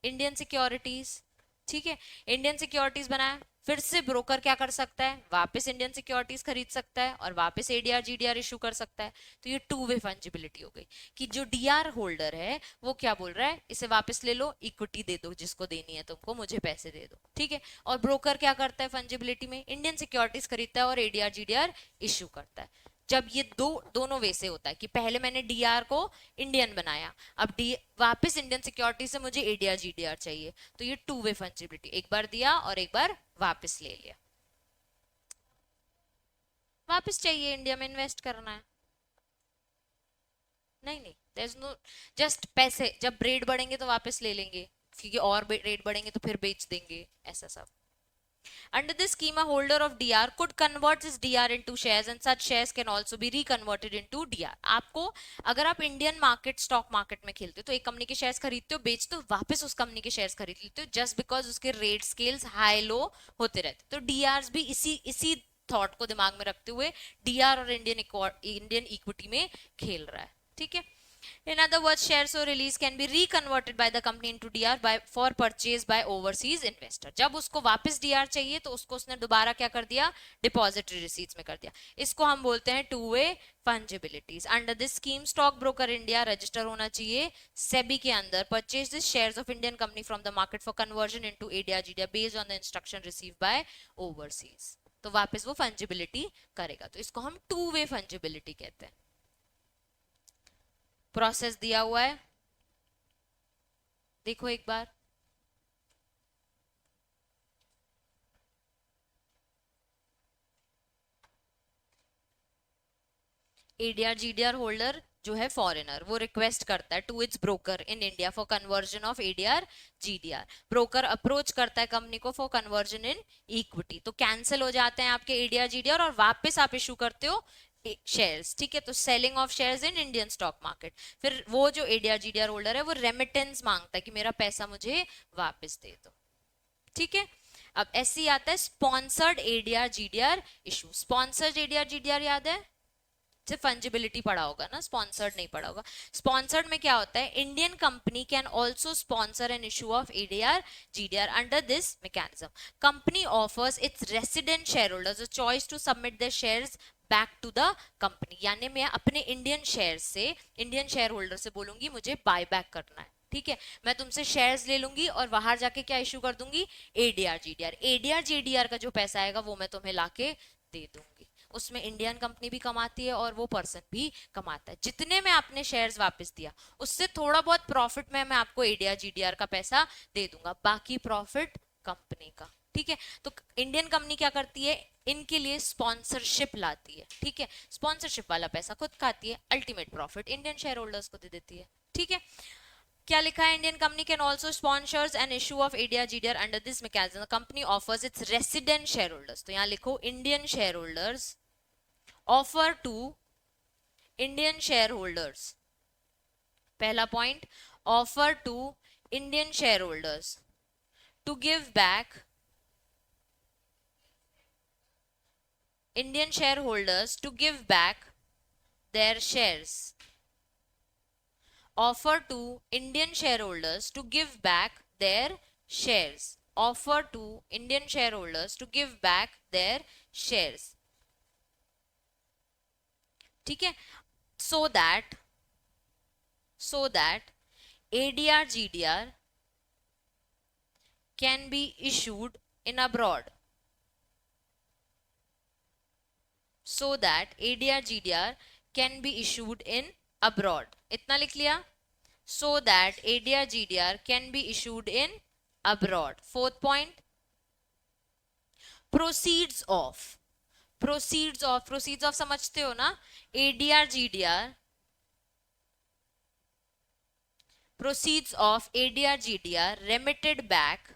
इंडियन सिक्योरिटीज, ठीक है, इंडियन सिक्योरिटीज बनाया, फिर से ब्रोकर क्या कर सकता है, वापस इंडियन सिक्योरिटीज खरीद सकता है और वापस एडीआर जीडीआर इशू कर सकता है। तो ये टू वे फंजिबिलिटी हो गई कि जो डीआर होल्डर है वो क्या बोल रहा है, इसे वापस ले लो, इक्विटी दे दो जिसको देनी है तुमको, मुझे पैसे दे दो, ठीक है। और ब्रोकर क्या करता है फंजिबिलिटी में, इंडियन सिक्योरिटीज खरीदता है और एडीआर जीडीआर इशू करता है। जब ये दोनों वे से होता है कि पहले मैंने डीआर को इंडियन बनाया, अब डी वापस इंडियन सिक्योरिटी से मुझे एडीआर जीडीआर चाहिए, तो ये टू वे फंजिबिलिटी, एक बार दिया और एक बार वापस ले लिया, वापस चाहिए, इंडिया में इन्वेस्ट करना है, नहीं नहीं देयर इज नो, जस्ट पैसे जब रेट बढ़ेंगे तो वापस ले लेंगे, क्योंकि और रेट बढ़ेंगे तो फिर बेच देंगे, ऐसा सब। Under this scheme, a holder of DR could convert his DR into shares and such shares can also be reconverted into DR. आपको अगर आप इंडियन मार्केट स्टॉक मार्केट में खेलते हो तो एक कंपनी के शेयर्स खरीदते हो, बेचते हो, वापस उस कंपनी के शेयर्स खरीद लेते हो, जस्ट बिकॉज उसके रेट स्केल्स हाई लो होते रहते, तो डीआर भी इसी थॉट को दिमाग में रखते हुए डीआर और इंडियन इक्विटी में खेल रहा है, ठीक है। In other words, shares or release can be reconverted by the company into DR for purchase by overseas investor. जब उसको वापस DR चाहिए तो उसको उसने दोबारा क्या कर दिया, डिपॉजिटरी रिसीट्स में कर दिया। इसको हम बोलते हैं two way fungibilities. Under this scheme stock broker India register होना चाहिए सेबी के अंदर, purchase this shares of Indian company from the market for conversion into ADR GDR based on the instruction receive by overseas. तो वापस वो फंजिबिलिटी करेगा, तो इसको हम टू वे फंजिबिलिटी कहते हैं। प्रोसेस दिया हुआ है, देखो एक बार, एडीआर जीडीआर होल्डर जो है फॉरेनर, वो रिक्वेस्ट करता है to its broker in India for conversion of ADR GDR, broker approach करता है कंपनी को फॉर कन्वर्जन इन इक्विटी, तो कैंसिल हो जाते हैं आपके एडीआर जीडीआर और वापस आप इशू करते हो शेयर्स, ठीक है। तो selling of shares in Indian stock market, फिर वो जो एडीआर जीडीआर होल्डर है वो रेमिटेंस मांगता है कि मेरा पैसा मुझे वापस दे दो, ठीक है। अब ऐसे आता है sponsored ADR GDR issue. Sponsored ADR GDR याद है, सिर्फ फंजिबिलिटी पढ़ा होगा ना, स्पॉन्सर्ड नहीं पढ़ा होगा। स्पॉन्सर्ड में क्या होता है, Indian company can also sponsor an issue of ADR GDR under this mechanism. Company offers its resident share holders a choice to submit their shares back to the company, यानी मैं अपने इंडियन शेयर से, Indian shareholder से बोलूंगी मुझे buy back करना है, ठीक है, मैं तुमसे शेयर्स ले लूंगी और बाहर जाके क्या इशू कर दूंगी, एडीआर जीडीआर, एडीआर जीडीआर का जो पैसा आएगा वो मैं तुम्हें लाके दे दूंगी, उसमें इंडियन कंपनी भी कमाती है और वो पर्सन भी कमाता है। जितने में आपने शेयर्स वापस दिया उससे थोड़ा बहुत प्रॉफिट में मैं आपको एडीआर जीडीआर का पैसा दे दूंगा, बाकी प्रॉफिट कंपनी का, ठीक है। तो इंडियन कंपनी क्या करती है, इनके लिए स्पॉन्सरशिप लाती है, ठीक है, स्पॉन्सरशिप वाला पैसा खुद खाती है, ultimate profit Indian share holders को दे देती है, ठीक है। क्या लिखा है, Indian company can also sponsors an issue of ADR GDR under this mechanism, company offers its resident share holders, तो यहाँ लिखो Indian share holders offer to Indian share holders, पहला point, offer to Indian share holders to give back, Indian shareholders to give back their shares. Offer to Indian shareholders to give back their shares. Offer to Indian shareholders to give back their shares. ठीक है, so that ADR GDR can be issued in abroad. So that ADR GDR can be issued in abroad. इतना लिख लिया, so that ADR GDR can be issued in abroad. Fourth point, proceeds of समझते हो ना, ADR GDR, proceeds of ADR GDR remitted back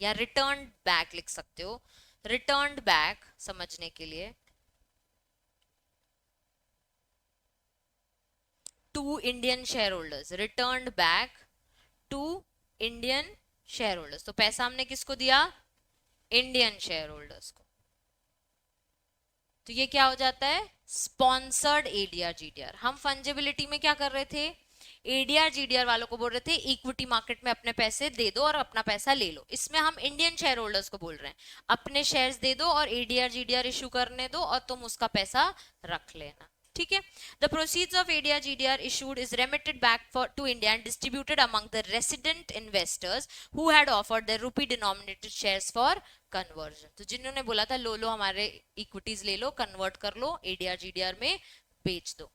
या returned back लिख सकते हो रिटर्न्ड बैक समझने के लिए to Indian share holders, returned back to Indian share holders. तो पैसा हमने किसको दिया? इंडियन शेयर होल्डर्स को। तो ये क्या हो जाता है? Sponsored ADR GDR. हम फंजिबिलिटी में क्या कर रहे थे? एडीआर जीडीआर वालों को बोल रहे थे इक्विटी मार्केट में अपने पैसे दे दो और अपना पैसा ले लो। इसमें हम इंडियन शेयर होल्डर्स को बोल रहे हैं अपने शेयर्स दे दो और एडीआर जीडीआर इशू करने दो और तुम उसका पैसा रख लेना। ठीक है। The proceeds of ADR GDR issued is remitted back to India and distributed among the resident investors who had offered their rupee denominated shares for conversion। तो जिन्होंने बोला था लो लो हमारे इक्विटीज ले लो, कन्वर्ट कर लो, ADR GDR में बेच दो।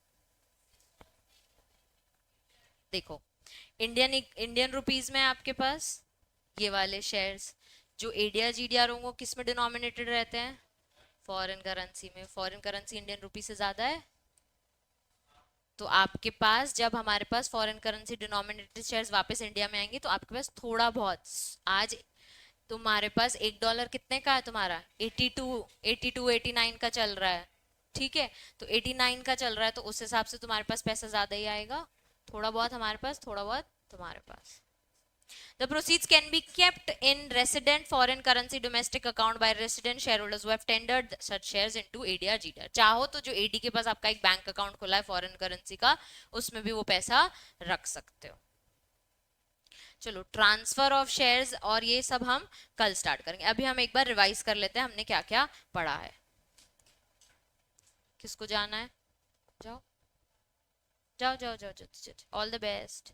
देखो इंडियन रुपीज में आपके पास ये वाले शेयर्स जो एडीआर जीडीआर होंगे किस में डिनोमिनेटेड रहते हैं? फॉरेन करेंसी में। फॉरेन करेंसी इंडियन रुपी से ज्यादा है, तो आपके पास जब हमारे पास फॉरेन करेंसी डिनोमिनेटेड शेयर्स वापस इंडिया में आएंगे तो आपके पास थोड़ा बहुत, आज तुम्हारे पास $1 कितने का है? तुम्हारा 89 का चल रहा है। ठीक है, तो 89 का चल रहा है, तो उस हिसाब से तुम्हारे पास पैसा ज्यादा ही आएगा। थोड़ा बहुत हमारे पास, थोड़ा बहुत तुम्हारे पास। The proceeds can be kept in resident foreign currency domestic account by resident shareholders who have tendered such shares into ADR GDR। चाहो तो जो AD के पास आपका एक बैंक अकाउंट खुला है फॉरेन करेंसी का, उसमें भी वो पैसा रख सकते हो। चलो ट्रांसफर ऑफ शेयर्स और ये सब हम कल स्टार्ट करेंगे। अभी हम एक बार रिवाइज कर लेते हैं हमने क्या क्या पढ़ा है। किसको जाना है? जाओ जाओ जाओ जाओ जाओ, ऑल द बेस्ट।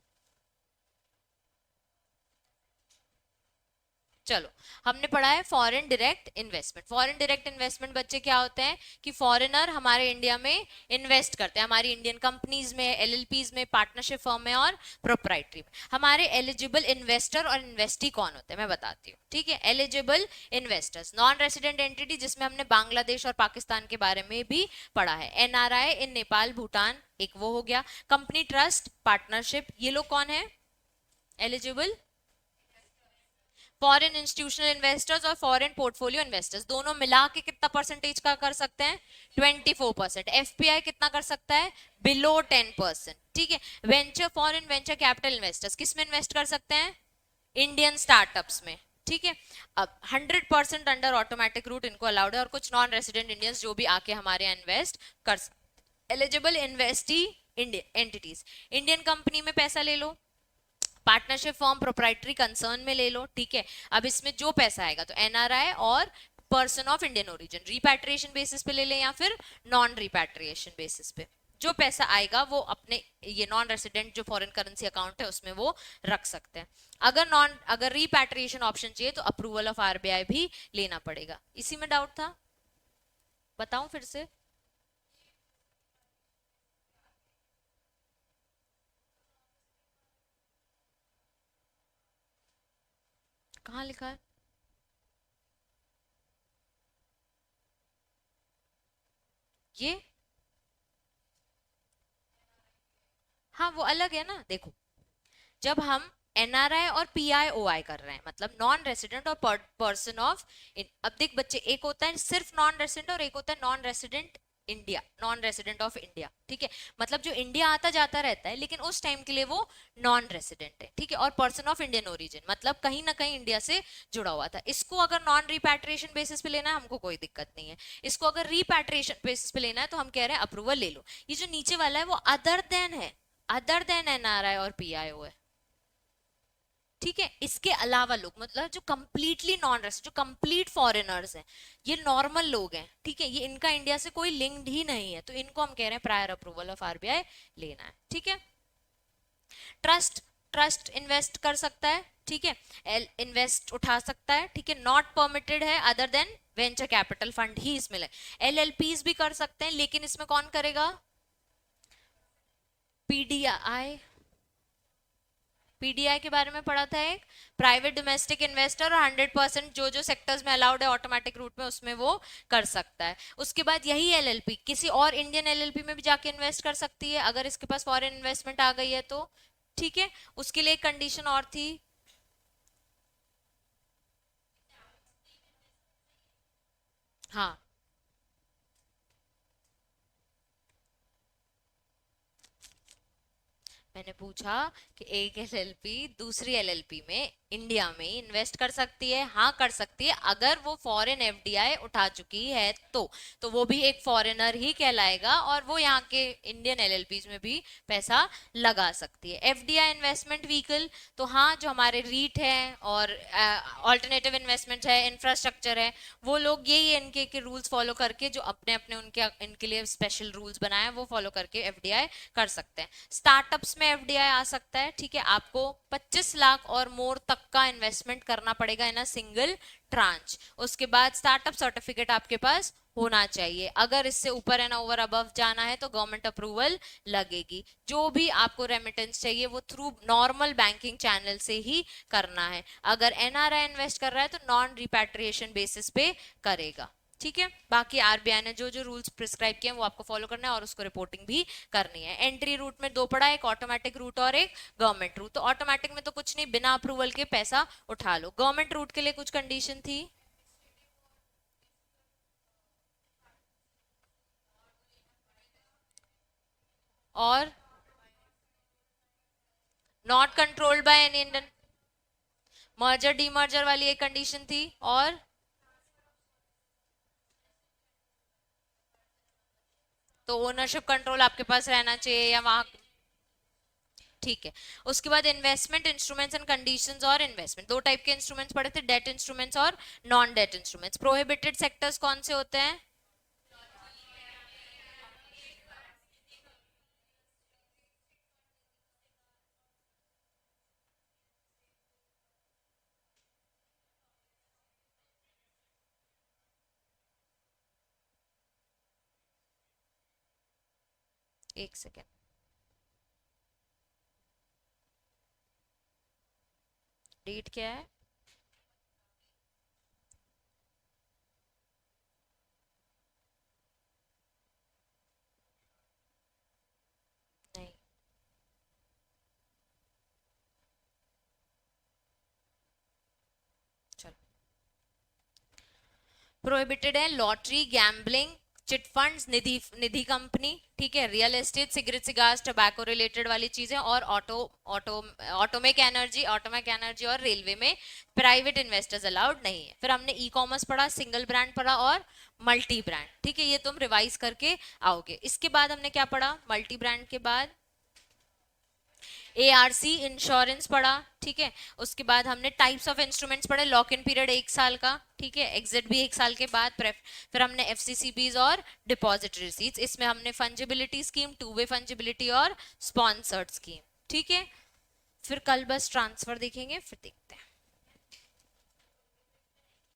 चलो हमने पढ़ा है foreign direct investment. Foreign direct investment बच्चे क्या होते हैं कि फॉरेनर हमारे इंडिया में इन्वेस्ट करते हैं, हमारी इंडियन कंपनीज में, एलएलपीज में, पार्टनरशिप फर्म में और प्रोप्राइटरी में। हमारे एलिजिबल इन्वेस्टर और इन्वेस्टी कौन होते हैं मैं बताती हूँ। ठीक है, eligible investors non resident entity, जिसमें हमने बांग्लादेश और पाकिस्तान के बारे में भी पढ़ा है। एनआरआई इन नेपाल भूटान एक वो हो गया। कंपनी ट्रस्ट पार्टनरशिप, ये लोग कौन है? एलिजिबल फॉरेन इंस्टीट्यूशनल इन्वेस्टर्स और फॉरेन पोर्टफोलियो इन्वेस्टर्स दोनों मिला के कितना परसेंटेज का कर सकते हैं? 24%। एफपीआई कितना कर सकता है? बिलो 10%। ठीक है। Venture foreign venture capital investors किस में इन्वेस्ट कर सकते हैं? इंडियन स्टार्टअप्स में। ठीक है। अब 100% अंडर ऑटोमेटिक रूट इनको अलाउड है, और कुछ नॉन रेसिडेंट इंडियंस जो भी आके हमारे यहाँ इन्वेस्ट कर सकते। Eligible investee entities, Indian company में पैसा ले लो, पार्टनरशिप फॉर्म प्रोप्राइटरी कंसर्न में ले लो। ठीक है। अब इसमें जो पैसा आएगा तो एनआरआई और person of Indian origin, repatriation basis पे ले लें या फिर नॉन रिपैट्रिएशन बेसिस पे, जो पैसा आएगा वो अपने ये नॉन रेसिडेंट जो फॉरेन करेंसी अकाउंट है उसमें वो रख सकते हैं। अगर रिपैट्रिएशन ऑप्शन चाहिए तो अप्रूवल ऑफ आरबीआई भी लेना पड़ेगा। इसी में डाउट था? बताऊं फिर से? कहाँ लिखा है? ये हाँ वो अलग है ना। देखो जब हम एनआरआई और पीआईओआई कर रहे हैं, मतलब नॉन रेसिडेंट और पर्सन ऑफ, अब देख बच्चे, एक होता है सिर्फ नॉन रेसिडेंट और एक होता है non resident India, non resident of India. ठीक है, मतलब जो इंडिया आता जाता रहता है लेकिन उस टाइम के लिए वो नॉन रेसिडेंट है। ठीक है, और पर्सन ऑफ इंडियन ओरिजिन मतलब कहीं ना कहीं इंडिया से जुड़ा हुआ था। इसको अगर नॉन रिपैट्रिएशन बेसिस पे लेना है हमको कोई दिक्कत नहीं है, इसको अगर रिपैट्रिएशन बेसिस पे लेना है तो हम कह रहे हैं अप्रूवल ले लो। ये जो नीचे वाला है वो अदर देन है, अदर देन एनआरआई और पीआईओ है। ठीक है, इसके अलावा लोग मतलब जो कंप्लीटली नॉन रेसिडेंट, जो कंप्लीट फॉरेनर्स हैं, ये नॉर्मल लोग हैं। ठीक है, ये इनका इंडिया से कोई लिंक्ड ही नहीं है, तो इनको हम कह रहे हैं प्रायर अप्रूवल ऑफ आरबीआई लेना है। ठीक है। ट्रस्ट, ट्रस्ट इन्वेस्ट कर सकता है। ठीक है, इन्वेस्ट उठा सकता है। ठीक है, नॉट परमिटेड है other than venture capital fund ही इसमें है। एलएलपीज भी कर सकते हैं लेकिन इसमें कौन करेगा? पीडीआई, पीडीआई के बारे में पढ़ा था एक, प्राइवेट डोमेस्टिक इन्वेस्टर, और 100% जो जो सेक्टर्स में अलाउड है ऑटोमेटिक रूट में उसमें वो कर सकता है। उसके बाद यही एलएलपी किसी और इंडियन एलएलपी में भी जाके इन्वेस्ट कर सकती है अगर इसके पास फॉरेन इन्वेस्टमेंट आ गई है तो। ठीक है, उसके लिए एक कंडीशन और थी। हाँ, मैंने पूछा कि एक एलएलपी दूसरी एलएलपी में इंडिया में इन्वेस्ट कर सकती है, हाँ कर सकती है, अगर वो फॉरेन एफडीआई उठा चुकी है तो वो भी एक फॉरेनर ही कहलाएगा और वो यहाँ के इंडियन एलएलपीज में भी पैसा लगा सकती है। एफडीआई इन्वेस्टमेंट व्हीकल, तो हाँ जो हमारे रीट है और ऑल्टरनेटिव इन्वेस्टमेंट है, इंफ्रास्ट्रक्चर है, वो लोग यही इनके के रूल्स फॉलो करके जो अपने अपने उनके इनके लिए स्पेशल रूल्स बनाए वो फॉलो करके एफडीआई कर सकते हैं। स्टार्टअप्स में एफडीआई आ सकता है, ठीक है, आपको 25 लाख और मोर तक का इन्वेस्टमेंट करना पड़ेगा इन अ सिंगल ट्रांच। उसके बाद स्टार्टअप सर्टिफिकेट आपके पास होना चाहिए, अगर इससे ऊपर एंड ओवर अबव जाना है तो गवर्नमेंट अप्रूवल लगेगी। जो भी आपको रेमिटेंस चाहिए वो थ्रू नॉर्मल बैंकिंग चैनल से ही करना है। अगर एनआरआई इन्वेस्ट कर रहा है तो नॉन रिपैट्रिएशन बेसिस पे करेगा, ठीक है। बाकी आरबीआई ने जो जो रूल्स प्रिस्क्राइब किए हैं वो आपको फॉलो करना है और उसको रिपोर्टिंग भी करनी है। एंट्री रूट में दो पड़ा, एक ऑटोमेटिक रूट और एक गवर्नमेंट रूट। तो ऑटोमेटिक में तो कुछ नहीं, बिना अप्रूवल के पैसा उठा लो। गवर्नमेंट रूट के लिए कुछ कंडीशन थी, और not controlled by any Indian, merger demerger वाली एक कंडीशन थी, और तो ओनरशिप कंट्रोल आपके पास रहना चाहिए या वहां, ठीक है। उसके बाद इन्वेस्टमेंट इंस्ट्रूमेंट्स एंड कंडीशंस और इन्वेस्टमेंट, दो टाइप के इंस्ट्रूमेंट्स पढ़े थे, डेट इंस्ट्रूमेंट्स और non debt instruments. Prohibited sectors कौन से होते हैं? एक सेकेंड, डेट क्या है? नहीं, चलो। प्रोहिबिटेड है लॉटरी, गैम्बलिंग, चिट फंड्स, निधि निधि कंपनी, ठीक है, real estate, cigarette, cigars, tobacco related वाली चीजें, और ऑटो ऑटो ऑटोमेक एनर्जी और रेलवे में प्राइवेट इन्वेस्टर्स अलाउड नहीं है। फिर हमने ई कॉमर्स पढ़ा, सिंगल ब्रांड पढ़ा और मल्टी ब्रांड, ठीक है, ये तुम रिवाइज करके आओगे। इसके बाद हमने क्या पढ़ा? मल्टी ब्रांड के बाद एआरसी इंश्योरेंस पढ़ा, ठीक है। उसके बाद हमने टाइप्स ऑफ इंस्ट्रूमेंट्स पढ़े, लॉक इन पीरियड 1 साल का, ठीक है, एग्जिट भी 1 साल के बाद। फिर हमने एफसीसीबीज और डिपॉजिट रिसीट्स, इसमें हमने फंजिबिलिटी स्कीम, टू वे फंजिबिलिटी और स्पॉन्सर्ड स्कीम, ठीक है। फिर कल बस ट्रांसफर देखेंगे, फिर देखते हैं।